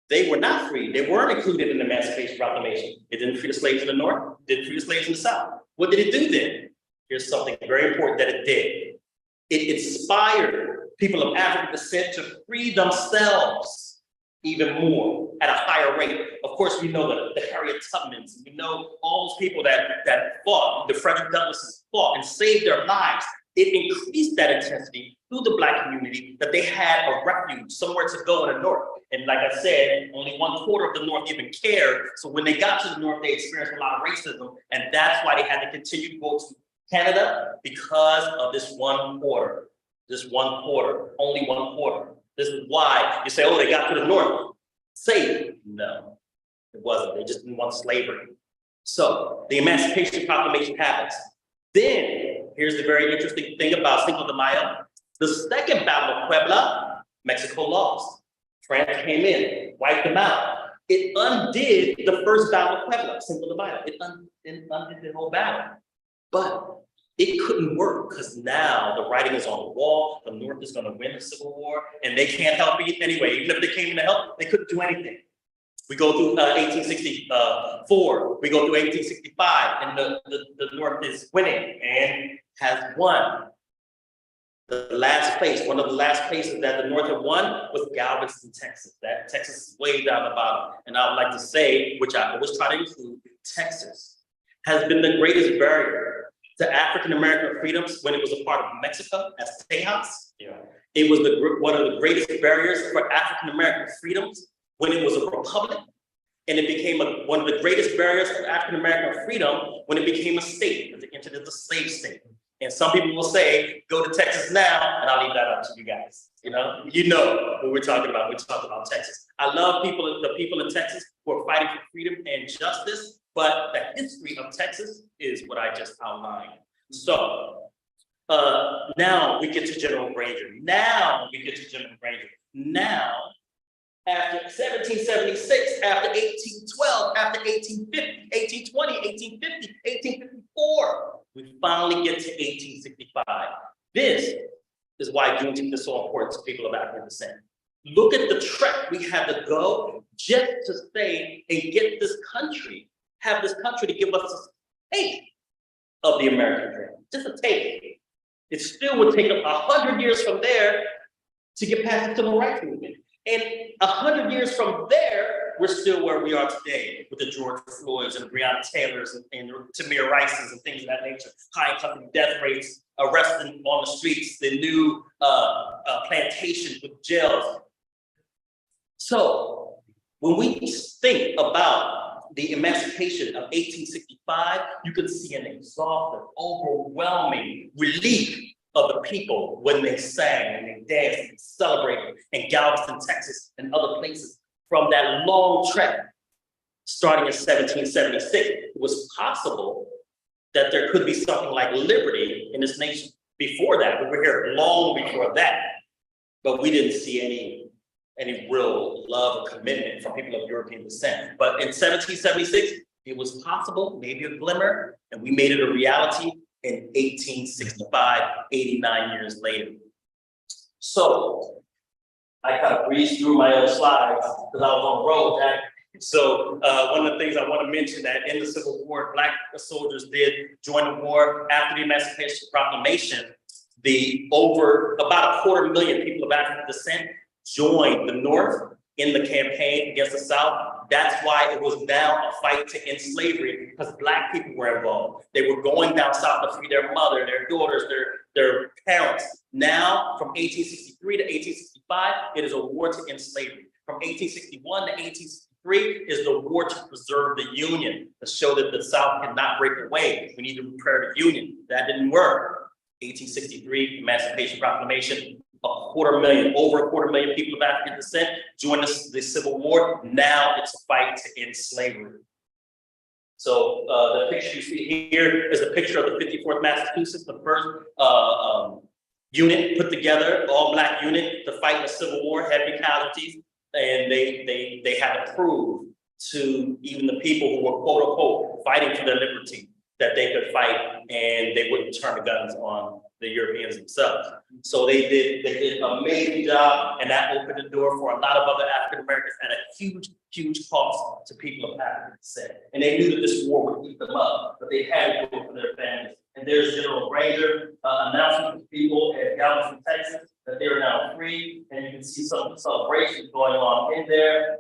They were not free. They weren't included in the Emancipation Proclamation. It didn't free the slaves in the North, it didn't free the slaves in the South. What did it do then? Here's something very important that it did. It inspired people of African descent to free themselves. even more at a higher rate. Of course, we know the Harriet Tubmans, we know all those people that fought, the Frederick Douglasses fought and saved their lives. It increased that intensity through the Black community that they had a refuge, somewhere to go in the North. And like I said, only 1/4 of the North even cared. So when they got to the North, they experienced a lot of racism. And that's why they had to continue to go to Canada, because of this 1/4. This 1/4, only 1/4. This is why you say, oh, they got to the North safe. No, it wasn't. They just didn't want slavery. So the Emancipation Proclamation happens. Then here's the very interesting thing about Cinco de Mayo. The second Battle of Puebla, Mexico lost. France came in, wiped them out. It undid the first Battle of Puebla, Cinco de Mayo. It undid the whole battle. But it couldn't work because now the writing is on the wall. The North is going to win the Civil War, and they can't help it anyway. Even if they came in to help, they couldn't do anything. We go through 1864, we go through 1865, and the North is winning and has won. The last place, one of the last places that the North had won was Galveston, Texas. That Texas is way down the bottom. And I would like to say, which I always try to include, Texas has been the greatest barrier to African-American freedoms when it was a part of Mexico as Tejas. Yeah. It was one of the greatest barriers for African-American freedoms when it was a republic, and it became one of the greatest barriers for African-American freedom when it became a state, because it entered as a slave state. And some people will say, go to Texas now, and I'll leave that up to you guys. You know what we're talking about. We're talking about Texas. I love the people in Texas who are fighting for freedom and justice, but the history of Texas is what I just outlined. So now we get to General Granger. Now, after 1776, after 1812, after 1850, 1820, 1850, 1854, we finally get to 1865. This is why Juneteenth is so important to people of African descent. Look at the trek we had to go just to stay and get this country, have this country to give us a taste of the American dream, just a taste. It still would take 100 years from there to get past the civil rights movement. And 100 years from there, we're still where we are today with the George Floyds and Breonna Taylors and Tamir Rices and things of that nature, high company death rates, arresting on the streets, the new plantations with jails. So when we think about the emancipation of 1865, you can see an exhaustive, overwhelming relief of the people when they sang and they danced and celebrated in Galveston, Texas, and other places. From that long trek, starting in 1776, it was possible that there could be something like liberty in this nation before that. We were here long before that, but we didn't see any real love or commitment from people of European descent. But in 1776, it was possible, maybe a glimmer, and we made it a reality in 1865, 89 years later. So I kind of breezed through my own slides because I was on the road, Jack. So one of the things I want to mention that in the Civil War, Black soldiers did join the war after the Emancipation Proclamation. About 250,000 people of African descent joined the North in the campaign against the South. That's why it was now a fight to end slavery, because Black people were involved. They were going down south to free their mother, their daughters, their parents. Now, from 1863 to 1865, it is a war to end slavery. From 1861 to 1863 is the war to preserve the Union, to show that the South cannot break away. We need to repair the Union. That didn't work. 1863, Emancipation Proclamation. Over a quarter million people of African descent joined the Civil War. Now it's a fight to end slavery. So the picture you see here is a picture of the 54th Massachusetts, the first unit put together, all Black unit to fight in the Civil War, heavy casualties, and they had to prove to even the people who were quote unquote fighting for their liberty that they could fight and they wouldn't turn the guns on the Europeans themselves. So they did an amazing job, and that opened the door for a lot of other African Americans at a huge cost to people of African descent. And they knew that this war would eat them up, but they had to do it for their families. And there's General Granger announcing to people at Galveston, Texas, that they are now free. And you can see some celebrations going on in there.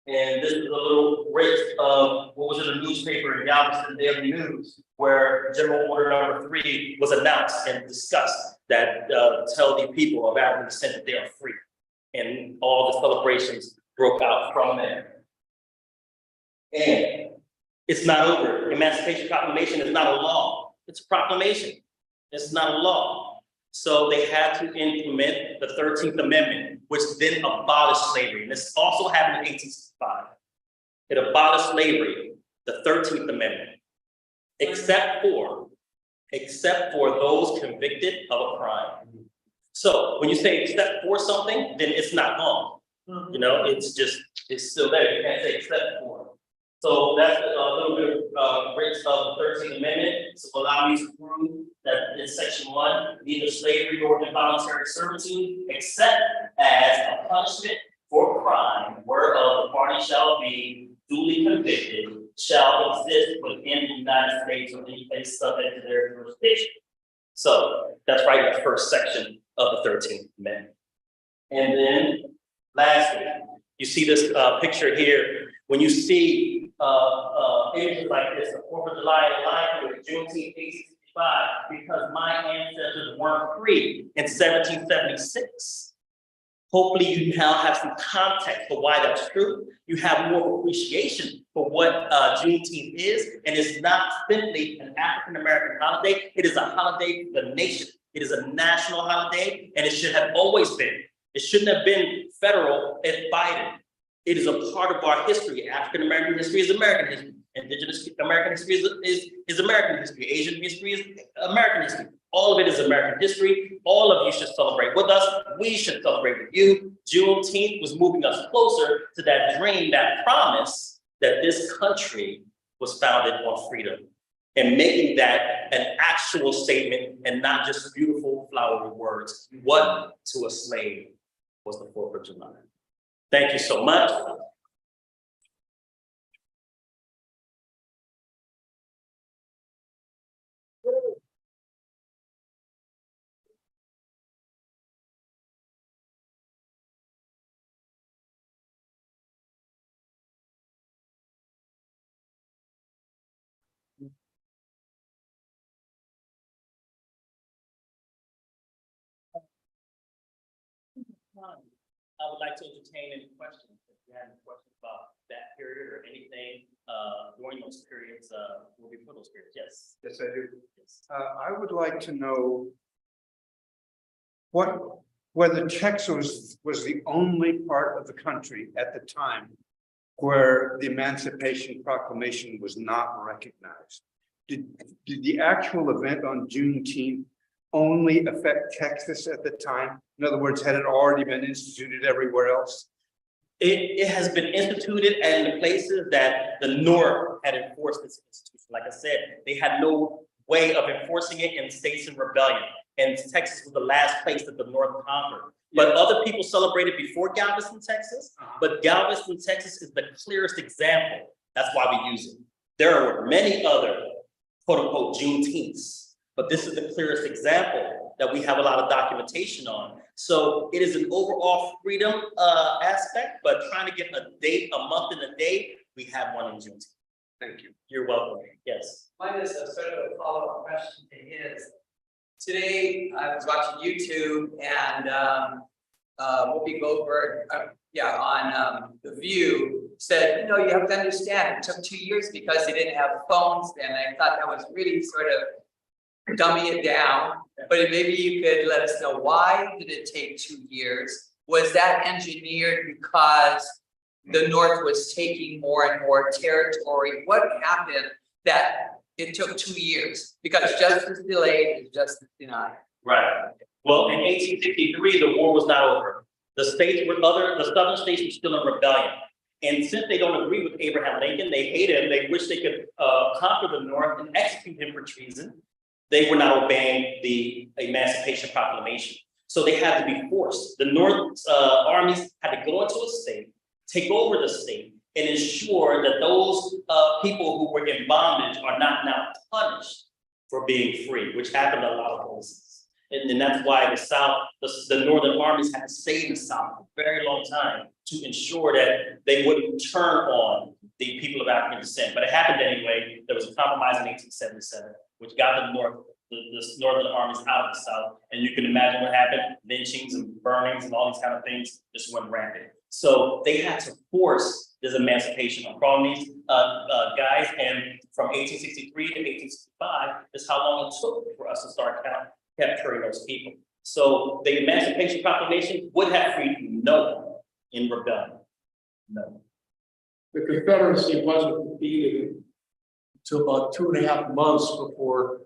And this is a little race of what was in the newspaper in Galveston Daily News, where General Order Number 3 was announced and discussed that tell the people of African descent that they are free. And all the celebrations broke out from there. And it's not over. Emancipation Proclamation is not a law. It's a proclamation. It's not a law. So they had to implement the 13th Amendment, which then abolished slavery. And this also happened in 1865. It abolished slavery, the 13th Amendment, except for those convicted of a crime. So when you say except for something, then it's not gone. You know, it's still there. You can't say except for. So that's a little bit of breaks of the 13th Amendment. So allow me to prove that in section 1, neither slavery nor involuntary servitude, except as a punishment for crime, whereof the party shall be duly convicted, shall exist within the United States or any place subject to their jurisdiction. So that's right in the first section of the 13th Amendment. And then lastly, you see this picture here. When you see images like this, the 4th of July in line with Juneteenth 1865, because my ancestors weren't free in 1776. Hopefully you now have some context for why that's true. You have more appreciation for what Juneteenth is, and it's not simply an African-American holiday. It is a holiday for the nation. It is a national holiday, and it should have always been. It shouldn't have been federal if Biden. It is a part of our history. African-American history is American history. Indigenous American history is American history. Asian history is American history. All of it is American history. All of you should celebrate with us. We should celebrate with you. Juneteenth was moving us closer to that dream, that promise that this country was founded on freedom, and making that an actual statement and not just beautiful flowery words. What to a slave was the 4th of July. Thank you so much. I would like to entertain any questions. If you have any questions about that period or anything during those periods, will be for those periods. Yes. Yes, I do. Yes. I would like to know whether Texas was the only part of the country at the time where the Emancipation Proclamation was not recognized. Did the actual event on Juneteenth only affect Texas at the time? In other words, had it already been instituted everywhere else? It has been instituted in the places that the North had enforced this institution. Like I said, they had no way of enforcing it in states in rebellion. And Texas was the last place that the North conquered. But other people celebrated before Galveston, Texas. But Galveston, Texas is the clearest example. That's why we use it. There were many other quote unquote Juneteenths, but this is the clearest example that we have a lot of documentation on. So it is an overall freedom aspect, but trying to get a date, a month and a day, we have one in Juneteenth. Thank you. You're welcome. Yes. Mine is a sort of a follow-up question to his. Today, I was watching YouTube and Whoopi Goldberg, on The View said, you have to understand, it took 2 years because they didn't have phones then. I thought that was really sort of dumbing it down, but maybe you could let us know, why did it take 2 years? Was that engineered because the North was taking more and more territory? What happened that it took 2 years? Because justice delayed is justice denied. Right. Well, in 1863, the war was not over. The southern states were still in rebellion. And since they don't agree with Abraham Lincoln, they hate him, they wish they could conquer the North and execute him for treason. They were not obeying the Emancipation Proclamation. So they had to be forced. The North armies had to go into a state, take over the state, and ensure that those people who were in bondage are not now punished for being free, which happened a lot of places. And then that's why the South, the Northern armies had to stay in the South for a very long time to ensure that they wouldn't turn on the people of African descent. But it happened anyway. There was a compromise in 1877, which got the Northern armies out of the South. And you can imagine what happened. Lynchings and burnings and all these kind of things just went rampant. So they had to force this emancipation on these guys. And from 1863 to 1865 is how long it took for us to start capturing those people. So the Emancipation Proclamation would have freed no one in rebellion. No. The Confederacy wasn't defeated until about 2.5 months before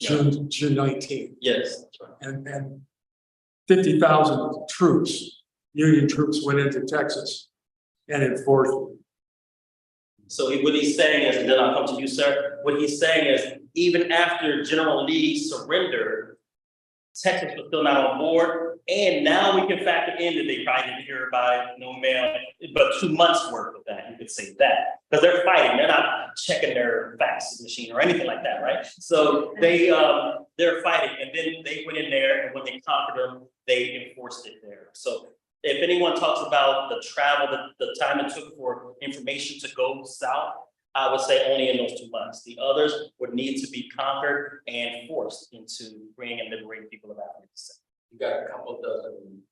June 19th. Yes, that's right. And 50,000 troops, Union troops, went into Texas and enforced it. So what he's saying is, and then I'll come to you, sir. What he's saying is, even after General Lee surrendered, Texas was still not on board. And now we can factor in that they probably didn't hear about it, no mail, but 2 months worth of that, you could say that. Because they're fighting, they're not checking their fax machine or anything like that, right? So they're fighting, and then they went in there, and when they conquered them, they enforced it there. So if anyone talks about the travel, the time it took for information to go south, I would say only in those 2 months. The others would need to be conquered and forced into bringing and liberating people of African descent. You got a couple dozen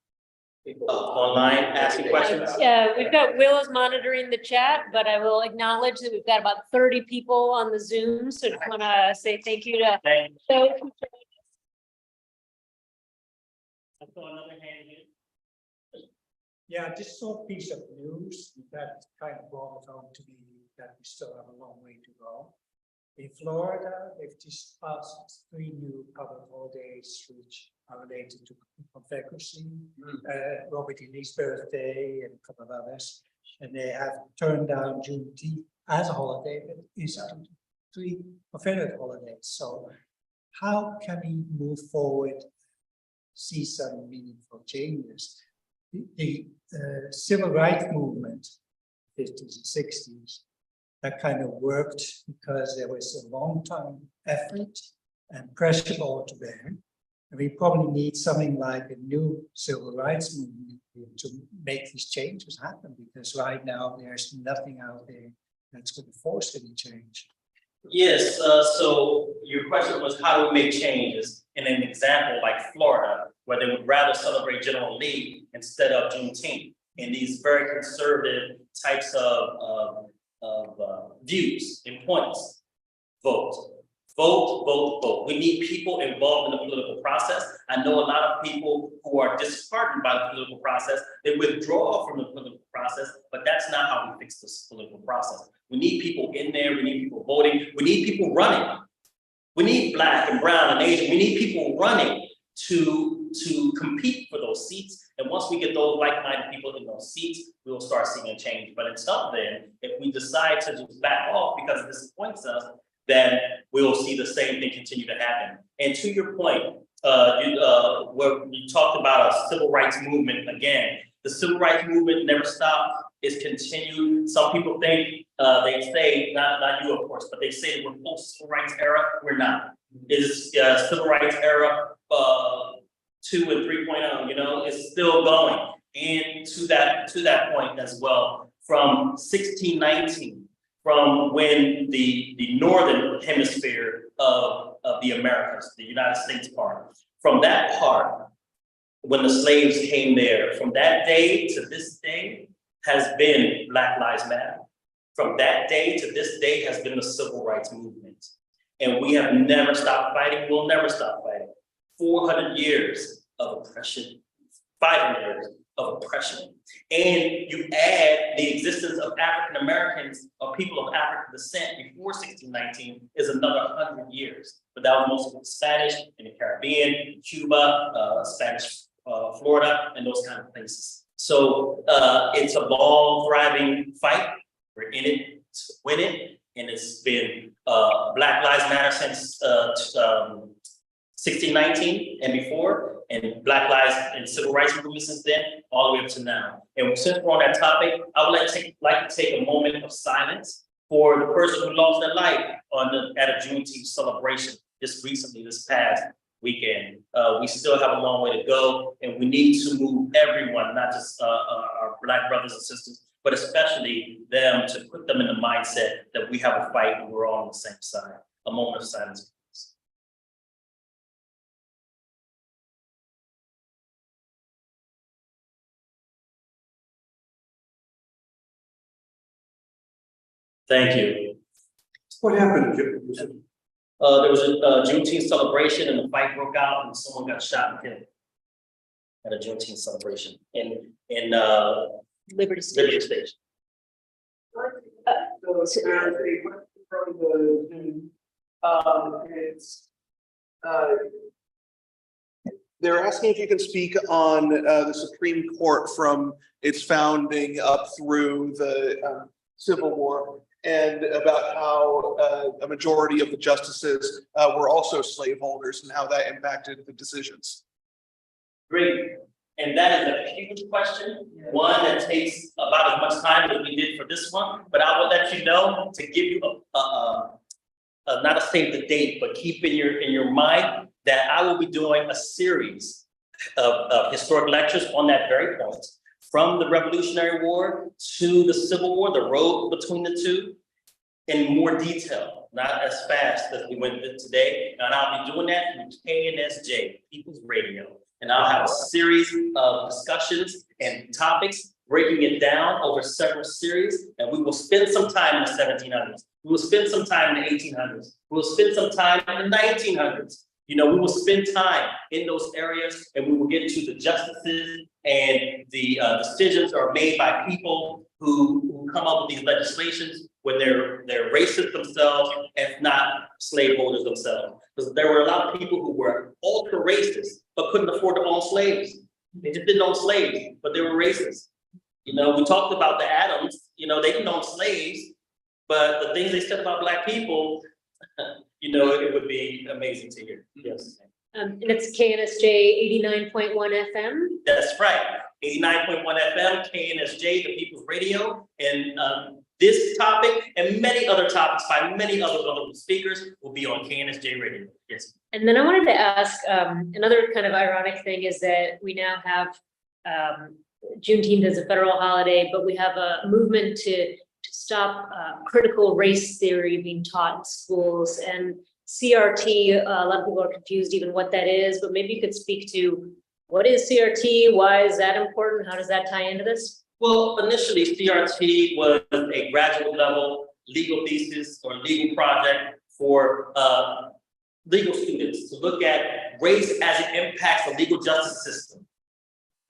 people Online asking questions? Yeah, we've got Will's monitoring the chat, but I will acknowledge that we've got about 30 people on the Zoom. So just want to say thank you to Thank you. those who I saw another hand here. Yeah, I just saw a piece of news that kind of brought it home to me that we still have a long way to go. In Florida, they've just passed 3 new public holidays which are related to Confederacy, Robert E. Lee's birthday and a couple of others. And they have turned down Juneteenth as a holiday, but instituted 3 Confederate holidays. So how can we move forward, see some meaningful changes? The civil rights movement, 50s and 60s, that kind of worked because there was a long-time effort and pressure all to bear. And we probably need something like a new civil rights movement to make these changes happen, because right now there's nothing out there that's going to force any change. Yes, so your question was how do we make changes in an example like Florida, where they would rather celebrate General Lee instead of Juneteenth, in these very conservative types of views and points. Vote. We need people involved in the political process. I know a lot of people who are disheartened by the political process. They withdraw from the political process, but that's not how we fix this political process. We need people in there. We need people voting. We need people running. We need Black and brown and Asian. We need people running to compete for those seats. And once we get those like-minded people in those seats, we will start seeing a change. But until then, if we decide to just back off because it disappoints us, then we will see the same thing continue to happen. And to your point, where you talked about a civil rights movement again, the civil rights movement never stopped, it's continued. Some people think, they say, not you of course, but they say that we're post-civil rights era, we're not. It's civil rights era 2 and 3.0, you know, it's still going. And to that point as well, from 1619, from when the northern hemisphere of the Americas, the United States part, from that part, when the slaves came there, from that day to this day has been Black Lives Matter. From that day to this day has been the civil rights movement. And we have never stopped fighting, we'll never stop fighting. 400 years of oppression, 500 years of oppression. And you add the existence of African Americans or people of African descent before 1619 is another 100 years. But that was mostly Spanish in the Caribbean, Cuba, Spanish, Florida, and those kind of places. So it's a long, thriving fight. We're in it to win it. And it's been Black Lives Matter since 1619 and before, and Black Lives and Civil Rights Movement since then, all the way up to now. And since we're on that topic, I would like to take a moment of silence for the person who lost their life at a Juneteenth celebration just recently, this past weekend. We still have a long way to go, and we need to move everyone, not just our Black brothers and sisters, but especially them, to put them in the mindset that we have a fight and we're all on the same side. A moment of silence. Thank you. What happened? There was a Juneteenth celebration and the fight broke out and someone got shot and killed at a Juneteenth celebration in Liberty Station. Liberty Station. They're asking if you can speak on the Supreme Court from its founding up through the Civil War, and about how a majority of the justices were also slaveholders and how that impacted the decisions. Great. And that is a huge question, one that takes about as much time as we did for this one, but I will let you know to give you not a save the date, but keep in your mind that I will be doing a series of historic lectures on that very point, from the Revolutionary War to the Civil War, the road between the two, in more detail, not as fast as we went today. And I'll be doing that through KNSJ, People's Radio. And I'll have a series of discussions and topics, breaking it down over several series. And we will spend some time in the 1700s. We will spend some time in the 1800s. We will spend some time in the 1900s. You know, we will spend time in those areas, and we will get into the justices, and the decisions are made by people who come up with these legislations when they're racist themselves, if not slaveholders themselves. Because there were a lot of people who were ultra racist, but couldn't afford to own slaves. They just didn't own slaves, but they were racist. You know, we talked about the Adams, you know, they didn't own slaves, but the things they said about Black people, you know, it would be amazing to hear. Yes. And it's KNSJ 89.1 FM. That's right. 89.1 FM, KNSJ, the People's Radio. And this topic and many other topics by many other speakers will be on KNSJ Radio. Yes. And then I wanted to ask, another kind of ironic thing is that we now have Juneteenth as a federal holiday, but we have a movement to stop critical race theory being taught in schools, and CRT, a lot of people are confused even what that is, but maybe you could speak to what is CRT, why is that important, how does that tie into this? Well, initially CRT was a graduate level legal thesis or legal project for legal students to look at race as it impacts the legal justice system.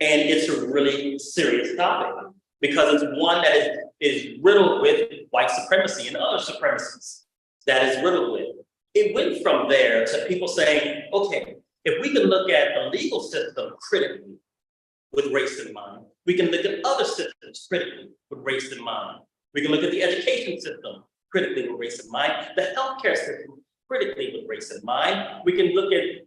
And it's a really serious topic because it's one that is riddled with white supremacy and other supremacies that is riddled with. It went from there to people saying, okay, if we can look at the legal system critically with race in mind, we can look at other systems critically with race in mind. We can look at the education system critically with race in mind, the healthcare system critically with race in mind. We can look at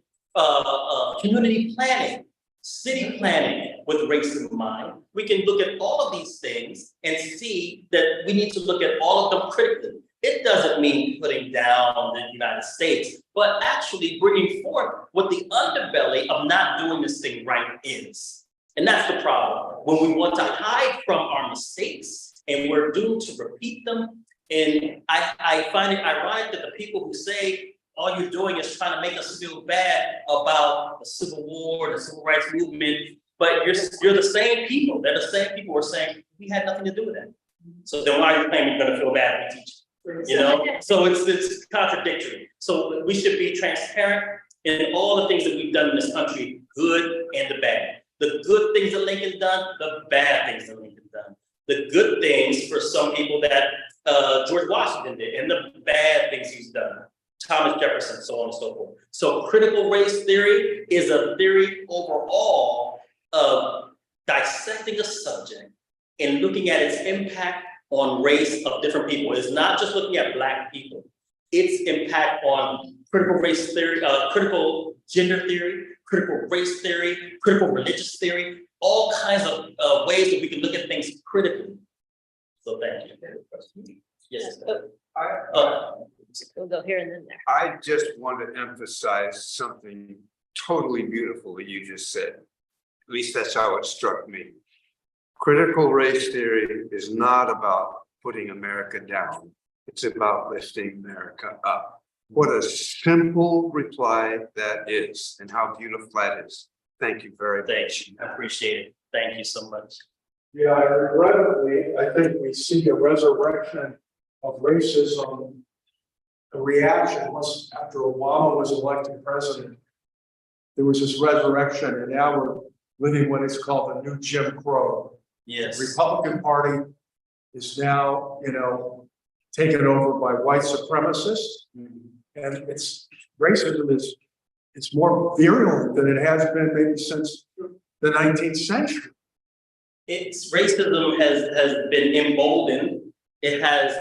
community planning, city planning with race in mind. We can look at all of these things and see that we need to look at all of them critically. It doesn't mean putting down the United States, but actually bringing forth what the underbelly of not doing this thing right is. And that's the problem. When we want to hide from our mistakes and we're doomed to repeat them. And I find it ironic that the people who say all you're doing is trying to make us feel bad about the Civil War, the Civil Rights Movement, but you're the same people. They're the same people who are saying we had nothing to do with that. So then why are you claiming you're going to feel bad when you teach? You know, so it's contradictory. So we should be transparent in all the things that we've done in this country, good and the bad. The good things that Lincoln done, the bad things that Lincoln done. The good things for some people that George Washington did, and the bad things he's done. Thomas Jefferson, so on and so forth. So critical race theory is a theory overall of dissecting a subject and looking at its impact on race of different people. It's not just looking at Black people. Its impact on critical race theory, critical gender theory, critical race theory, critical religious theory, all kinds of ways that we can look at things critically. So thank you. Yes. We'll go here and then there. I just want to emphasize something totally beautiful that you just said. At least that's how it struck me. Critical race theory is not about putting America down. It's about lifting America up. What a simple reply that is, and how beautiful that is. Thank you very much. Thank you. I appreciate it. Thank you so much. Yeah, regrettably, I think we see a resurrection of racism. The reaction was after Obama was elected president. There was this resurrection, and now we're living what is called the new Jim Crow. Yes. The Republican Party is now, taken over by white supremacists. And it's racism is, it's more virulent than it has been maybe since the 19th century. It's racism has been emboldened. It has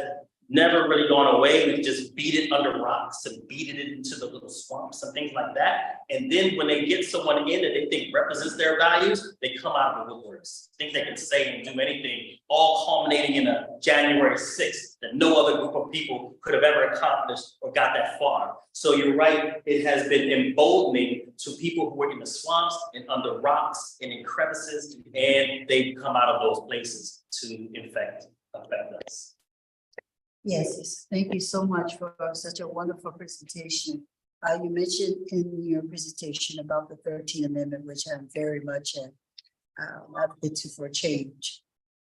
never really gone away. We just beat it under rocks and beat it into the little swamps and things like that. And then when they get someone in that they think represents their values, they come out of the woodworks, think they can say and do anything, all culminating in a January 6th that no other group of people could have ever accomplished or got that far. So you're right, it has been emboldening to people who are in the swamps and under rocks and in crevices, and they've come out of those places to affect us. Yes, thank you so much for such a wonderful presentation. You mentioned in your presentation about the 13th Amendment, which I'm very much advocate for a change.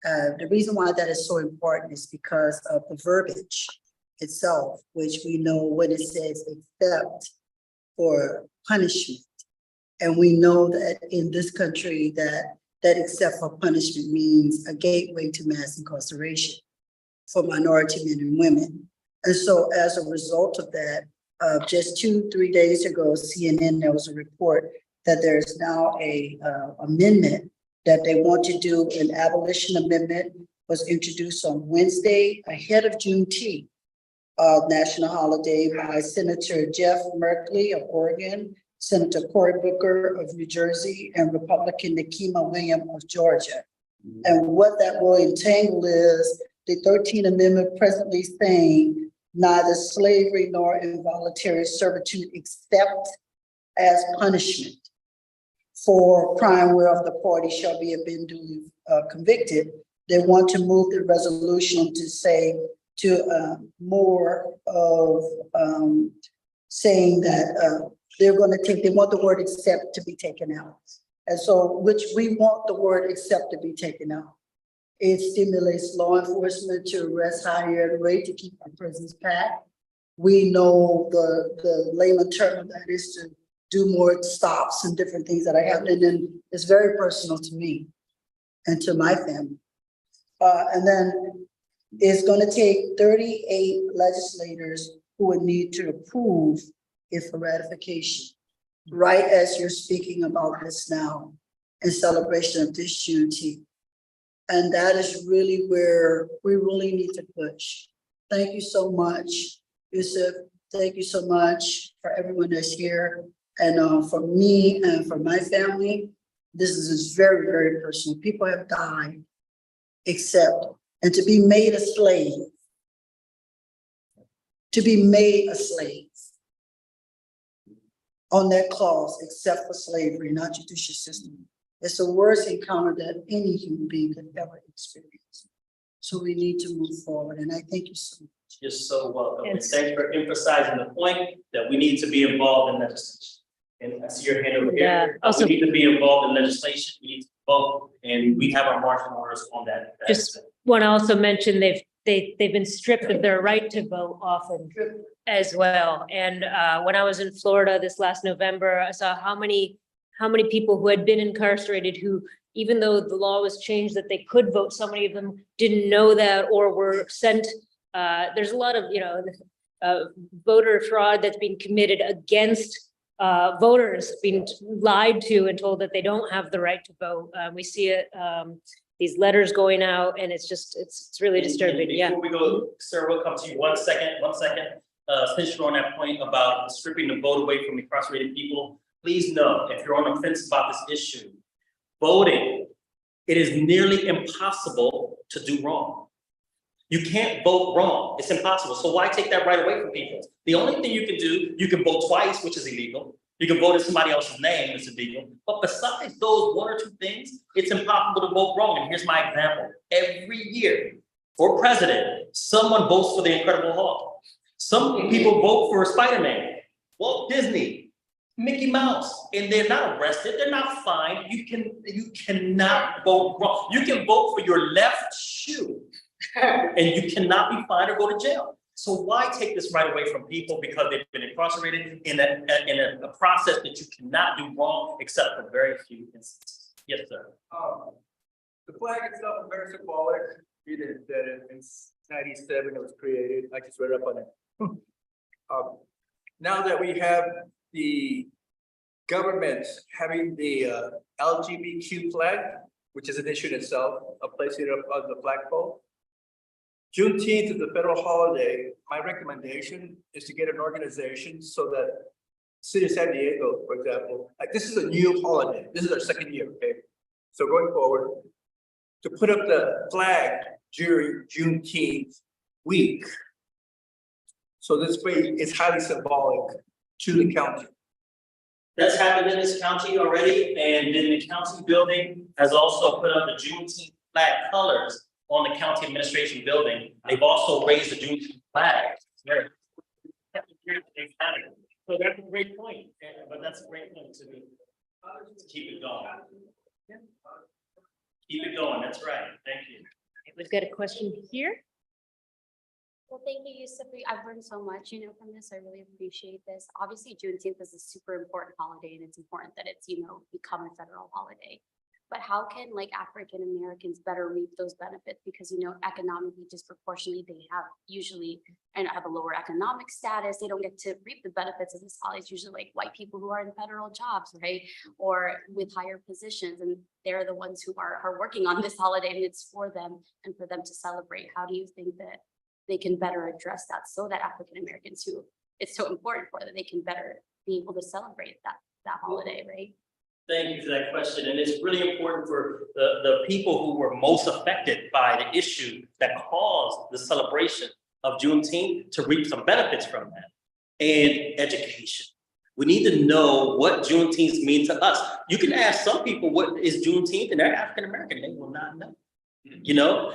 The reason why that is so important is because of the verbiage itself, which we know when it says except for punishment. And we know that in this country that except for punishment means a gateway to mass incarceration for minority men and women. And so as a result of that, just 2-3 days ago, CNN, there was a report that there's now a amendment that they want to do. An abolition amendment was introduced on Wednesday ahead of Juneteenth, national holiday, by Senator Jeff Merkley of Oregon, Senator Cory Booker of New Jersey, and Republican Nikema Williams of Georgia. And what that will entangle is the 13th Amendment presently saying neither slavery nor involuntary servitude except as punishment for crime whereof the party shall be been duly convicted. They want to move the resolution to say more of saying that they want the word except to be taken out. And so, which we want the word except to be taken out. It stimulates law enforcement to arrest higher at rate to keep our prisons packed. We know the layman term of that is to do more stops and different things that are happening, and it's very personal to me and to my family. And then it's going to take 38 legislators who would need to approve it for ratification, right as you're speaking about this now in celebration of this Juneteenth. And that is really where we really need to push. Thank you so much, Yusef. Thank you so much for everyone that's here. And for me and for my family, this is very, very personal. People have died, and to be made a slave, on that clause, except for slavery, not judicial system. It's the worst encounter that any human being could ever experience. So we need to move forward, and I thank you so much. You're so welcome. And thanks for emphasizing the point that we need to be involved in legislation. And I see your hand over here. Also, we need to be involved in legislation. We need to vote, and we have our marching orders on that. just want to also mention they've been stripped of their right to vote often as well. And when I was in Florida this last November, I saw how many people who had been incarcerated who, even though the law was changed that they could vote, so many of them didn't know that or were sent. There's a lot of, voter fraud that's being committed against voters, being lied to and told that they don't have the right to vote. We see it, these letters going out, and it's really disturbing. Yeah. Before we go, Sarah, we'll come to you. One second. Since you're on that point about stripping the vote away from incarcerated people, please know, if you're on the fence about this issue, voting, it is nearly impossible to do wrong. You can't vote wrong. It's impossible. So why take that right away from people? The only thing you can do, you can vote twice, which is illegal. You can vote in somebody else's name, it's illegal. But besides those one or two things, it's impossible to vote wrong. And here's my example. Every year for president, someone votes for the Incredible Hulk. Some people vote for Spider-Man, Walt Disney, Mickey Mouse, and they're not arrested, they're not fined. You cannot vote wrong. You can vote for your left shoe and you cannot be fined or go to jail. So why take this right away from people because they've been incarcerated in a process that you cannot do wrong except for very few instances? Yes, sir. The flag itself is very symbolic. You did that in 97 it was created. I just read up on it. Now that we have the government having the LGBTQ flag, which is an issue in itself, of placing it up on the flagpole. Juneteenth is a federal holiday. My recommendation is to get an organization so that City of San Diego, for example, like this is a new holiday. This is our second year, okay? So going forward, to put up the flag during Juneteenth week. So this way it's highly symbolic to the county. That's happened in this county already, and then the county building has also put up the Juneteenth flag colors on the county administration building. They've also raised the Juneteenth flag. So that's a great point, but that's a great point to keep it going. Keep it going, that's right, thank you. We've got a question here. Well, thank you, Yusef. I've learned so much, from this. I really appreciate this. Obviously, Juneteenth is a super important holiday, and it's important that it's, become a federal holiday. But how can African Americans better reap those benefits? Because, economically, disproportionately, they have a lower economic status. They don't get to reap the benefits of this holiday. It's usually white people who are in federal jobs, right? Or with higher positions. And they're the ones who are working on this holiday, and it's for them and for them to celebrate. How do you think that they can better address that so that African Americans who it's so important for that they can better be able to celebrate that holiday, right? Thank you for that question. And it's really important for the people who were most affected by the issue that caused the celebration of Juneteenth to reap some benefits from that. And education. We need to know what Juneteenth means to us. You can ask some people what is Juneteenth and they're African American, they will not know.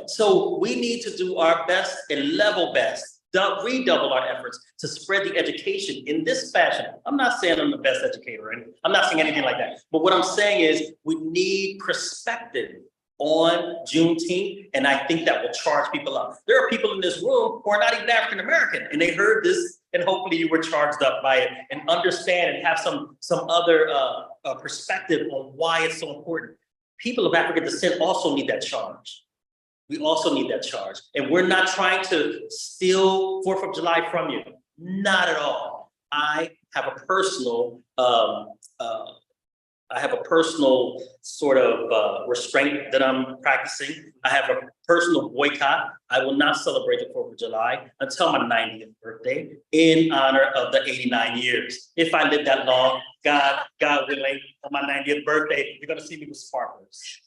So we need to do our best and level best, redouble our efforts to spread the education in this fashion. I'm not saying I'm the best educator, and I'm not saying anything like that. But what I'm saying is we need perspective on Juneteenth, and I think that will charge people up. There are people in this room who are not even African American, and they heard this, and hopefully you were charged up by it and understand and have some other perspective on why it's so important. People of African descent also need that charge. We also need that charge. And we're not trying to steal 4th of July from you. Not at all. I have a personal sort of restraint that I'm practicing. I have a personal boycott. I will not celebrate the 4th of July until my 90th birthday in honor of the 89 years. If I live that long, God willing, on my 90th birthday, you're gonna see me with sparklers.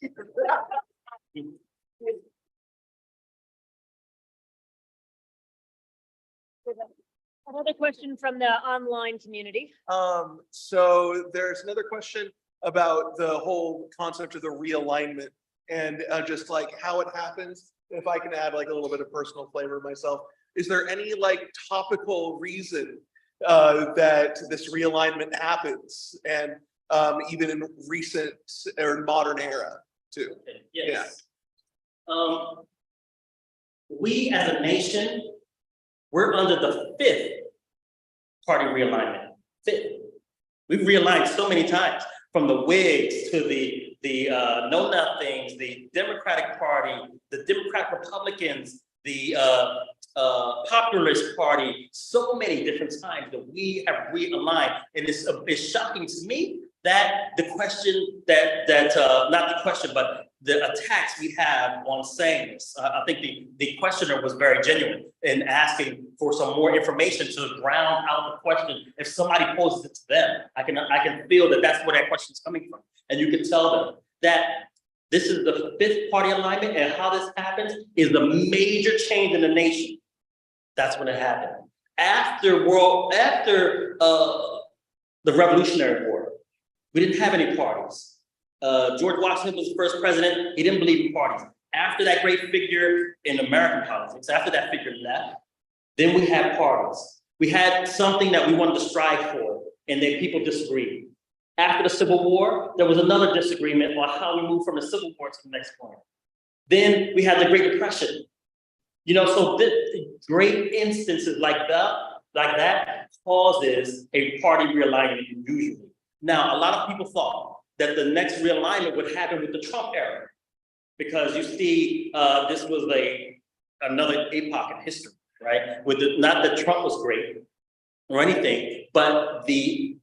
Another question from the online community. So there's another question about the whole concept of the realignment and just how it happens. If I can add a little bit of personal flavor myself, is there any topical reason that this realignment happens, and even in recent or modern era too? Yes. We as a nation, we're under the 5th party realignment. 5th. We've realigned so many times, from the Whigs to the Know Nothings, the Democratic Party, the Democrat Republicans, the Populist Party, so many different times that we have realigned. And it's shocking to me that the question not the question, but the attacks we have on saying this. I think the questioner was very genuine in asking for some more information to ground out the question. If somebody poses it to them, I can feel that that's where that question is coming from. And you can tell them that This is the 5th party alignment, and how this happens is the major change in the nation. That's when it happened. After the Revolutionary War, we didn't have any parties. George Washington was the first president. He didn't believe in parties. After that great figure in American politics, after that figure left, then we had parties. We had something that we wanted to strive for, and then people disagreed. After the Civil War, there was another disagreement on how we move from the Civil War to the next point. Then we had the Great Depression. You know, so great instances like that causes a party realignment usually. Now, a lot of people thought that the next realignment would happen with the Trump era, because you see, this was another epoch in history, right? Not that Trump was great or anything, but the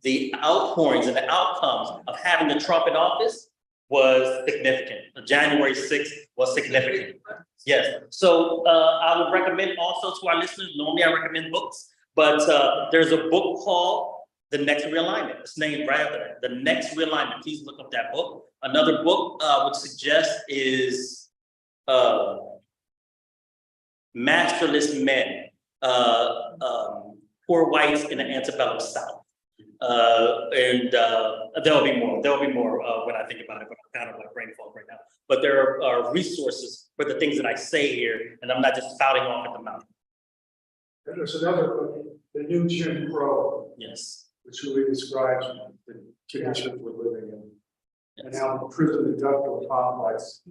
outpourings and the outcomes of having the Trump in office was significant. January 6th was significant. Yes. So I would recommend also to our listeners, normally I recommend books, but there's a book called The Next Realignment. It's named right after that, The Next Realignment. Please look up that book. Another book I would suggest is Masterless Men, Poor Whites in the Antebellum South. There'll be more when I think about it, but I'm kind of like brain fog right now. But there are resources for the things that I say here, and I'm not just spouting off at the mouth. And there's another book, The New Jim Crow, Yes. which really describes the conditions we're living in. And how the prison industrial complex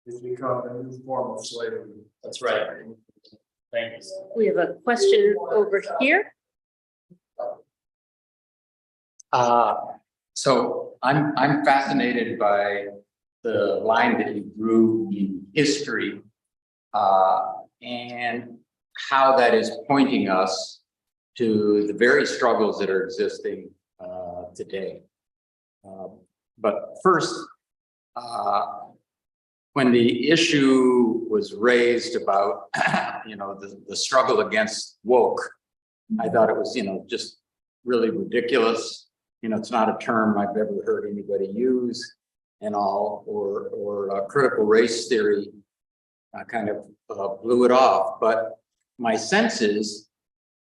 has become a new form of slavery. That's right. Thank you. We have a question over here. So I'm fascinated by the line that you drew in history, and how that is pointing us to the very struggles that are existing today. But first, when the issue was raised about, the struggle against woke, I thought it was, just really ridiculous. It's not a term I've ever heard anybody use and all, or critical race theory kind of blew it off. But my sense is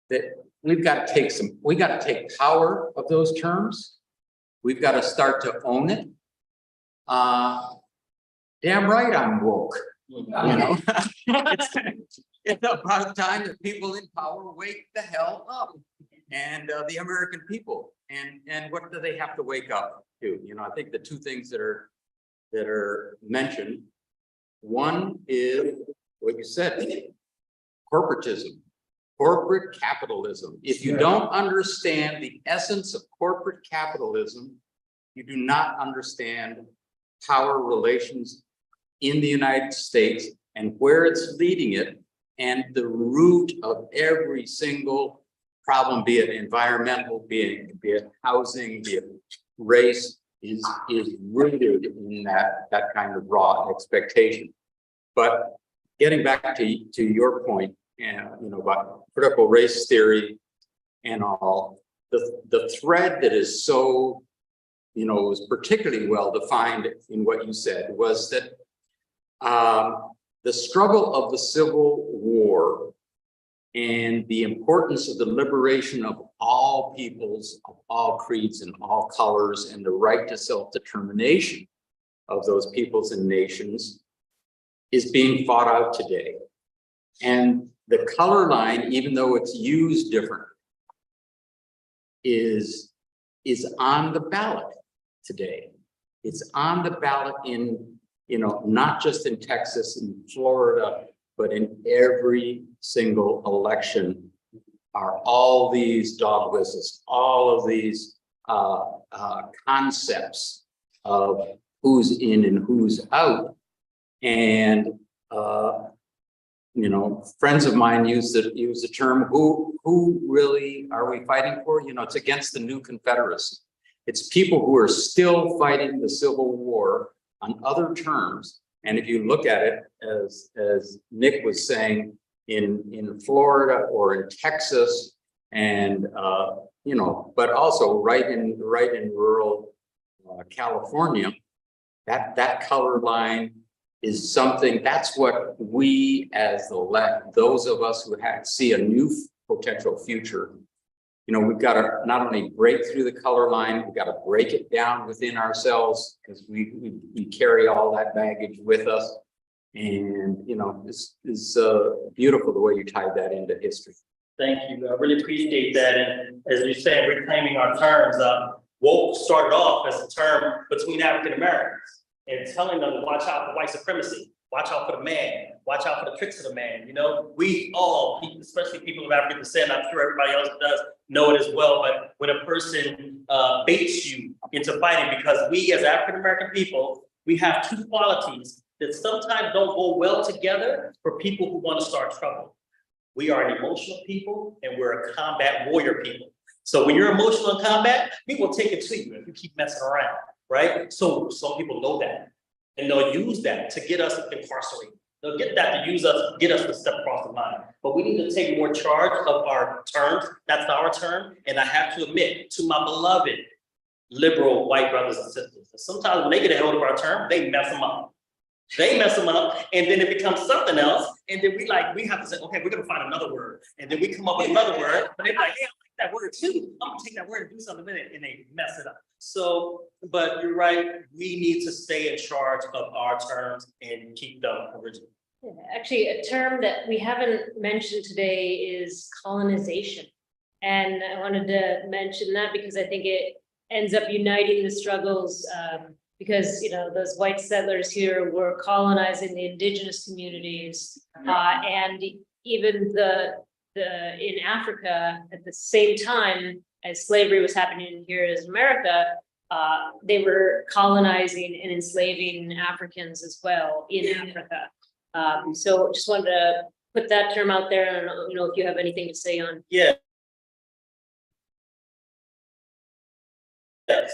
that we got to take power of those terms. We've got to start to own it. Damn right I'm woke, It's about time that people in power wake the hell up. And the American people, and what do they have to wake up to? I think the two things that are mentioned. One is what you said, corporatism, corporate capitalism. If you don't understand the essence of corporate capitalism, you do not understand power relations in the United States and where it's leading it, and the root of every single problem, be it environmental, be it housing, be it race, is rooted in that kind of raw expectation. But getting back to your point, about critical race theory and all, the thread that is so, was particularly well defined in what you said was that the struggle of the Civil War and the importance of the liberation of all peoples, of all creeds and all colors, and the right to self-determination of those peoples and nations is being fought out today. And the color line, even though it's used differently, is on the ballot today. It's on the ballot in, not just in Texas and Florida, but in every single election are all these dog whistles, all of these concepts of who's in and who's out. And friends of mine use the term, who really are we fighting for? It's against the new Confederacy. It's people who are still fighting the Civil War on other terms. And if you look at it, as Nick was saying, in Florida or in Texas, and but also right in rural California, That color line is something, that's what we as the left, those of us who see a new potential future, you know, we've got to not only break through the color line, we've got to break it down within ourselves because we carry all that baggage with us. And, you know, this is beautiful the way you tied that into history. Thank you. I really appreciate that. And as you said, reclaiming our terms, woke started off as a term between African Americans and telling them to watch out for white supremacy, watch out for the man, watch out for the tricks of the man. You know, we all, especially people of African descent, I'm sure everybody else does know it as well. But when a person baits you into fighting, because we as African American people, we have two qualities that sometimes don't go well together for people who want to start trouble. We are an emotional people and we're a combat warrior people. So when you're emotional in combat, people will take it to you if you keep messing around, right? So some people know that and they'll use that to get us incarcerated. They'll get that to use us, get us to step across the line. But we need to take more charge of our terms. That's our term. And I have to admit to my beloved liberal white brothers and sisters, that sometimes when they get a hold of our term, they mess them up. They mess them up, and then it becomes something else. And then we have to say, okay, we're gonna find another word. And then we come up with another word, but they're like, hey, I like that word too. I'm gonna take that word and do something with it, and they mess it up. So, but you're right, we need to stay in charge of our terms and keep them original. Yeah, actually, a term that we haven't mentioned today is colonization. And I wanted to mention that because I think it ends up uniting the struggles, because, you know, those white settlers here were colonizing the indigenous communities, and even in Africa at the same time as slavery was happening here as America, they were colonizing and enslaving Africans as well in Africa. So just wanted to put that term out there. I don't know if you have anything to say on. Yeah.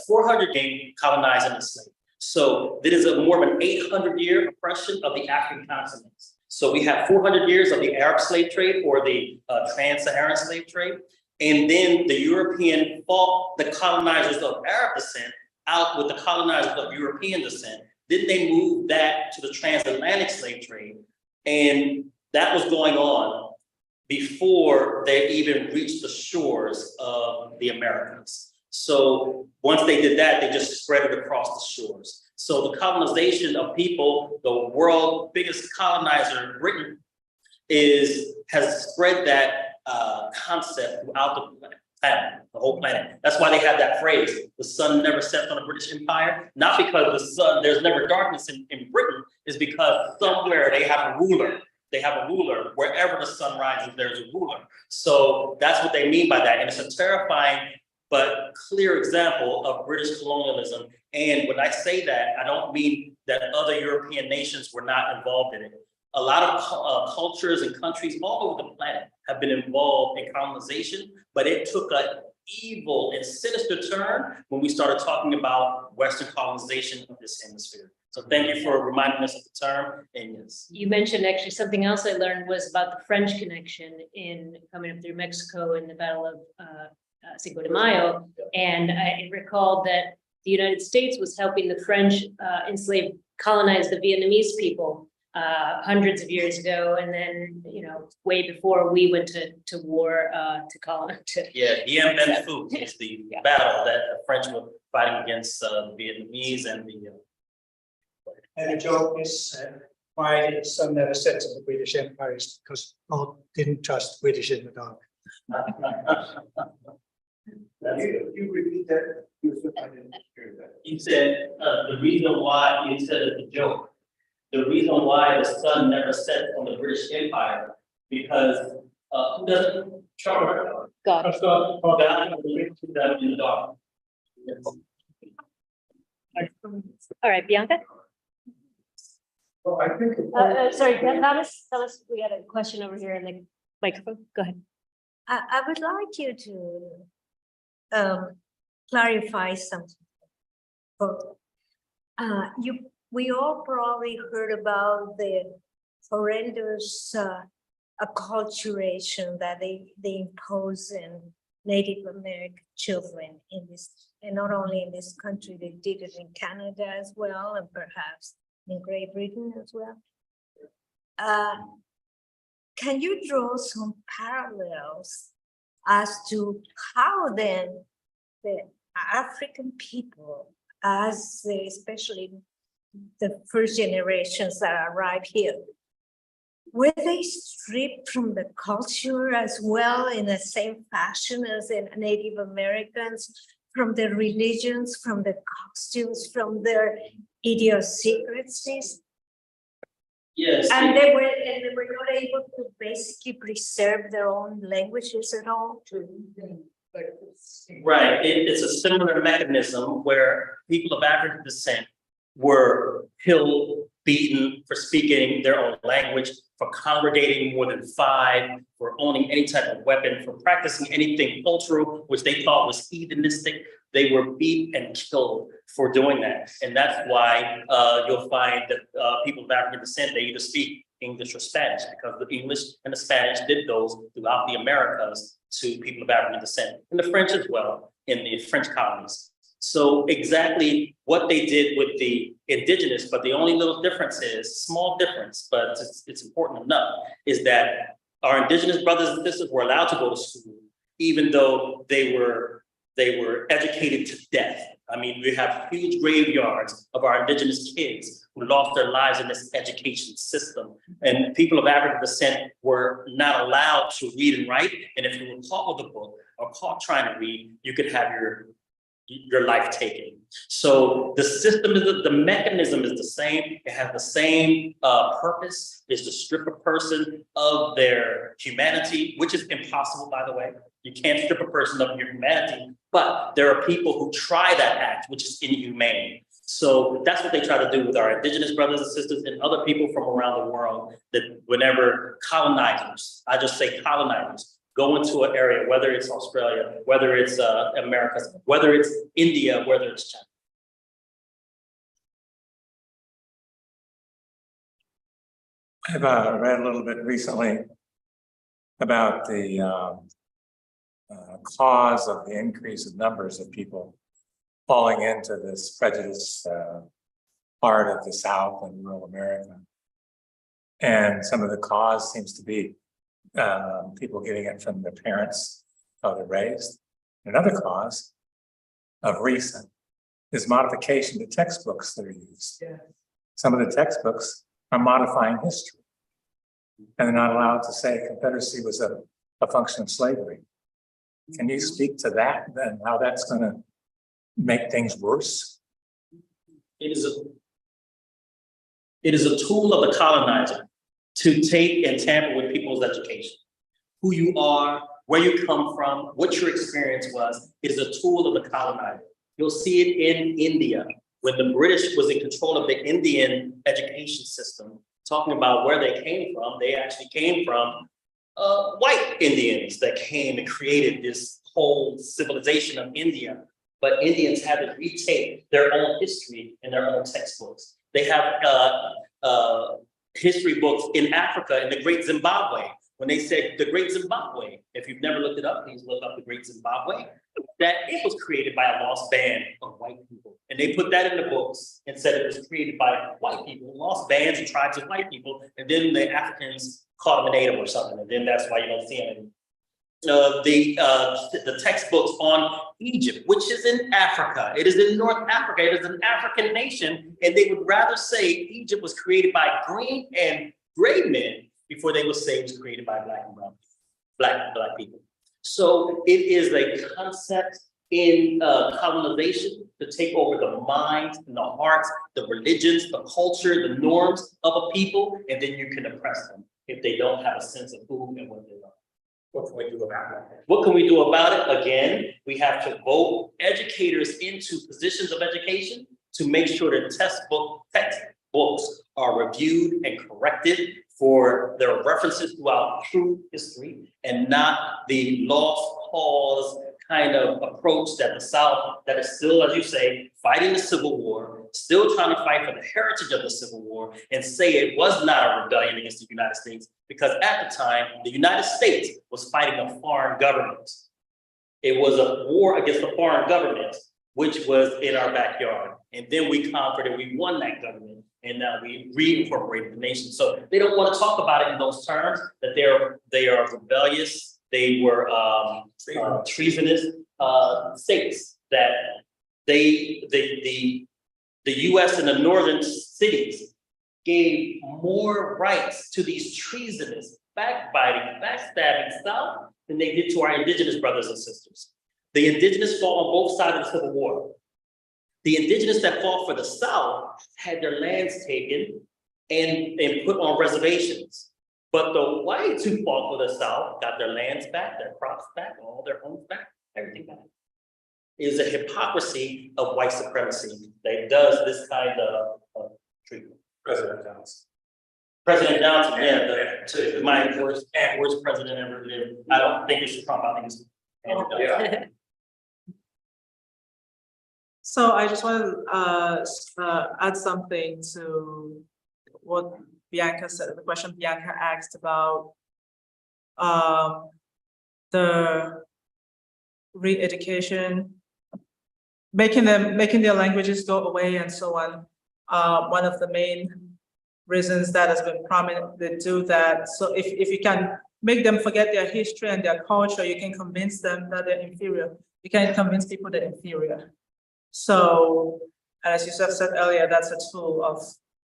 400 being colonized and enslaved. So there is more of an 800-year oppression of the African continents. So we have 400 years of the Arab slave trade or the trans-Saharan slave trade. And then the European fought the colonizers of Arab descent out with the colonizers of European descent. Then they moved that to the transatlantic slave trade. And that was going on before they even reached the shores of the Americas. So once they did that, they just spread it across the shores. So the colonization of people, the world's biggest colonizer, Britain, has spread that concept throughout the planet, the whole planet. That's why they have that phrase, the sun never sets on the British Empire. Not because the sun, there's never darkness in Britain, is because somewhere they have a ruler. They have a ruler. Wherever the sun rises, there's a ruler. So that's what they mean by that. And it's a terrifying but clear example of British colonialism. And when I say that, I don't mean that other European nations were not involved in it. A lot of cultures and countries all over the planet have been involved in colonization, but it took an evil and sinister turn when we started talking about Western colonization of this hemisphere. So thank you for reminding us of the term, and yes. You mentioned actually something else I learned was about the French connection in coming up through Mexico in the Battle of Cinco de Mayo. And I recalled that the United States was helping the French colonize the Vietnamese people hundreds of years ago. And then, you know, way before we went to war to colonize. Yeah, Dien Bien Phu is the battle that the French were fighting against the Vietnamese and the. And the joke is why the sun never sets on the British Empire is because God didn't trust British in the dark. You repeat that? Yusef, I didn't hear that. He said the reason why, he said it's a joke. The reason why the sun never sets on the British Empire, because who doesn't trust God. God to them in the dark. Yes. All right, Bianca. Well, I think. Sorry, Thomas, we got a question over here in the microphone. Go ahead. I would like you to clarify something. We all probably heard about the horrendous acculturation that they impose in Native American children in this, and not only in this country, they did it in Canada as well, and perhaps in Great Britain as well. Can you draw some parallels as to how then the African people, as especially the first generations that arrived here, were they stripped from the culture as well in the same fashion as the Native Americans, from their religions, from the costumes, from their idiosyncrasies? Yes. And they were not able to basically preserve their own languages at all? Right, it's a similar mechanism where people of African descent were killed, beaten for speaking their own language, for congregating more than 5, for owning any type of weapon, for practicing anything cultural, which they thought was heathenistic. They were beat and killed for doing that. And that's why you'll find that people of African descent, they either speak English or Spanish, because the English and the Spanish did those throughout the Americas to people of African descent, and the French as well in the French colonies. So exactly what they did with the indigenous, but the only little difference is, small difference, but it's important enough, is that our indigenous brothers and sisters were allowed to go to school, even though they were educated to death. I mean, we have huge graveyards of our indigenous kids who lost their lives in this education system. And people of African descent were not allowed to read and write. And if you were caught with a book or caught trying to read, you could have your life taken. So the system is the mechanism is the same. It has the same purpose, is to strip a person of their humanity, which is impossible, by the way. You can't strip a person of your humanity, but there are people who try that act, which is inhumane. So that's what they try to do with our indigenous brothers and sisters and other people from around the world, that whenever colonizers, I just say colonizers, go into an area, whether it's Australia, whether it's Americas, whether it's India, whether it's China. I've read a little bit recently about the cause of the increase of numbers of people falling into this prejudice part of the South and rural America. And some of the cause seems to be people getting it from their parents, how they're raised. Another cause of recent is modification to textbooks that are used. Yeah. Some of the textbooks are modifying history, and they're not allowed to say Confederacy was a function of slavery. Can you speak to that, then how that's going to make things worse? It is a tool of the colonizer to take and tamper with people's education. Who you are, where you come from, what your experience was, it is a tool of the colonizer. You'll see it in India, when the British was in control of the Indian education system, talking about where they came from. They actually came from white Indians that came and created this whole civilization of India. But Indians had to retake their own history in their own textbooks. They have history books in Africa, in the Great Zimbabwe. When they said the Great Zimbabwe, if you've never looked it up, please look up the Great Zimbabwe, that it was created by a lost band of white people. And they put that in the books and said it was created by white people, lost bands and tribes of white people. And then the Africans caught them and ate them or something. And then that's why you don't see them. The textbooks on Egypt, which is in Africa. It is in North Africa. It is an African nation. And they would rather say Egypt was created by green and gray men before they would say it was created by black and brown people, black people. So it is a concept in colonization to take over the minds and the hearts, the religions, the culture, the norms of a people, and then you can oppress them if they don't have a sense of who and what they are. What can we do about it? What can we do about it? Again, we have to vote educators into positions of education to make sure that textbooks are reviewed and corrected for their references throughout true history and not the lost cause kind of approach that the South, that is still, as you say, fighting the Civil War, still trying to fight for the heritage of the Civil War and say it was not a rebellion against the United States, because at the time, the United States was fighting a foreign government. It was a war against the foreign government, which was in our backyard. And then we conquered and we won that government. And now we reincorporated the nation. So they don't want to talk about it in those terms, that they are rebellious, they were treasonous states, that the US and the northern cities gave more rights to these treasonous, backbiting, backstabbing South than they did to our indigenous brothers and sisters. The indigenous fought on both sides of the Civil War. The indigenous that fought for the South had their lands taken and put on reservations. But the whites who fought for the South got their lands back, their crops back, all their homes back, everything back. It is a hypocrisy of white supremacy that does this kind of treatment. President Johnson. President Johnson, yeah, my worst president ever lived. I don't think it's Trump, I think it's Andrew Johnson. So I just want to add something to what Bianca said, the question Bianca asked about the re-education, making their languages go away and so on. One of the main reasons that has been prominent, they do that. So if you can make them forget their history and their culture, you can convince them that they're inferior. You can convince people they're inferior. So, as Yusef said earlier, that's a tool of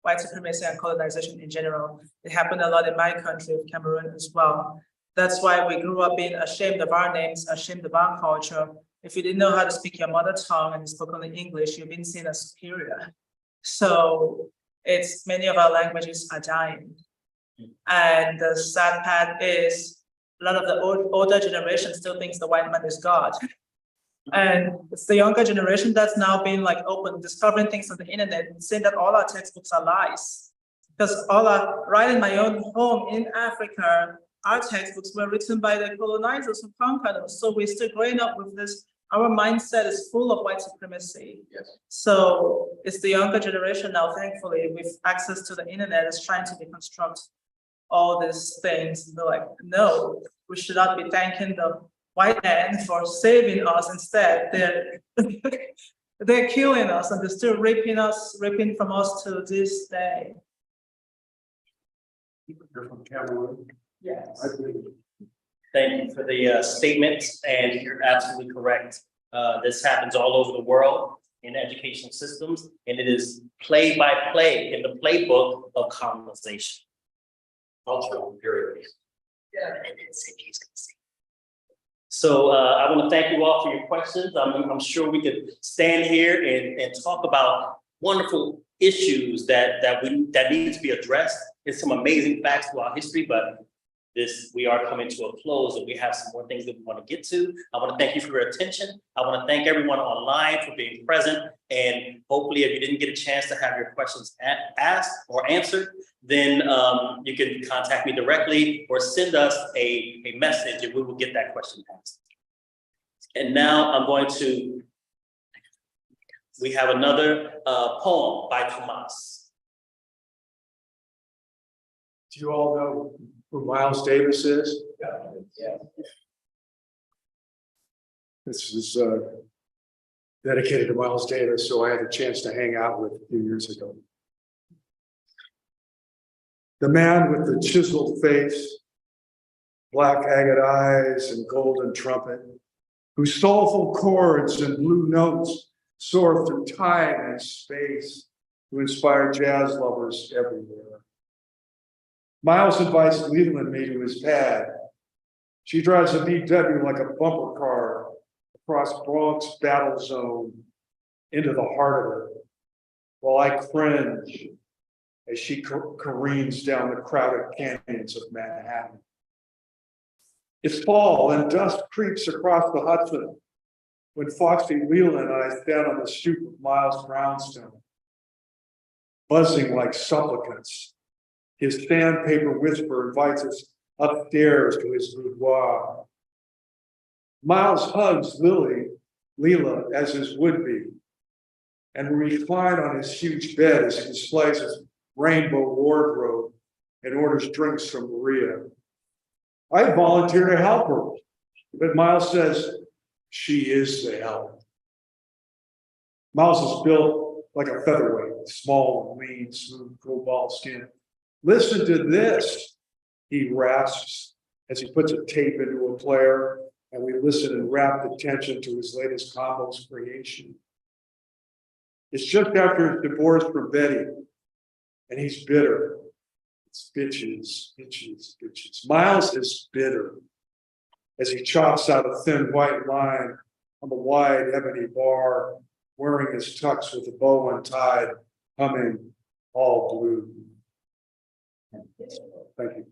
white supremacy and colonization in general. It happened a lot in my country, Cameroon, as well. That's why we grew up being ashamed of our names, ashamed of our culture. If you didn't know how to speak your mother tongue and you spoke only English, you've been seen as superior. So it's many of our languages are dying. And the sad part is a lot of the older generation still thinks the white man is God. And it's the younger generation that's now being like open, discovering things on the internet and saying that all our textbooks are lies. Because right in my own home in Africa, our textbooks were written by the colonizers who conquered us. So we're still growing up with this. Our mindset is full of white supremacy. Yes. So it's the younger generation now, thankfully, with access to the internet, is trying to deconstruct all these things. They're like, no, we should not be thanking the white man for saving us. Instead, they're killing us and they're still raping from us to this day. You're from Cameroon? Yes. I believe. Thank you for the statements, and you're absolutely correct. This happens all over the world in education systems, and it is play by play in the playbook of colonization. Cultural imperialism. Yeah. So I want to thank you all for your questions. I'm sure we could stand here and talk about wonderful issues that need to be addressed. There's some amazing facts throughout history, but we are coming to a close, and we have some more things that we want to get to. I want to thank you for your attention. I want to thank everyone online for being present. And hopefully, if you didn't get a chance to have your questions asked or answered, then you can contact me directly or send us a message, and we will get that question asked. And now we have another poem by Tomás. Do you all know who Miles Davis is? Yeah. This is dedicated to Miles Davis, who I had a chance to hang out with a few years ago. The man with the chiseled face, black agate eyes, and golden trumpet, whose soulful chords and blue notes soar through time and space to inspire jazz lovers everywhere. Miles invites Leland me to his pad. She drives a VW like a bumper car across Bronx battle zone into the heart of it, while I cringe as she careens down the crowded canyons of Manhattan. It's fall and dust creeps across the Hudson when Foxy Leland and I stand on the stoop of Miles' brownstone, buzzing like supplicants. His sandpaper whisper invites us upstairs to his boudoir. Miles hugs Leela as his would-be, and we recline on his huge bed as he displays his rainbow wardrobe and orders drinks from Maria. I volunteer to help her, but Miles says, She is the help. Miles is built like a featherweight, small, lean, smooth, cobalt skin. Listen to this, he rasps as he puts a tape into a player, and we listen in rapt attention to his latest combo's creation. It's just after his divorce from Betty, and he's bitter. It's bitches, bitches, bitches. Miles is bitter as he chops out a thin white line on the wide ebony bar, wearing his tux with a bow untied, humming all blue. Thank you.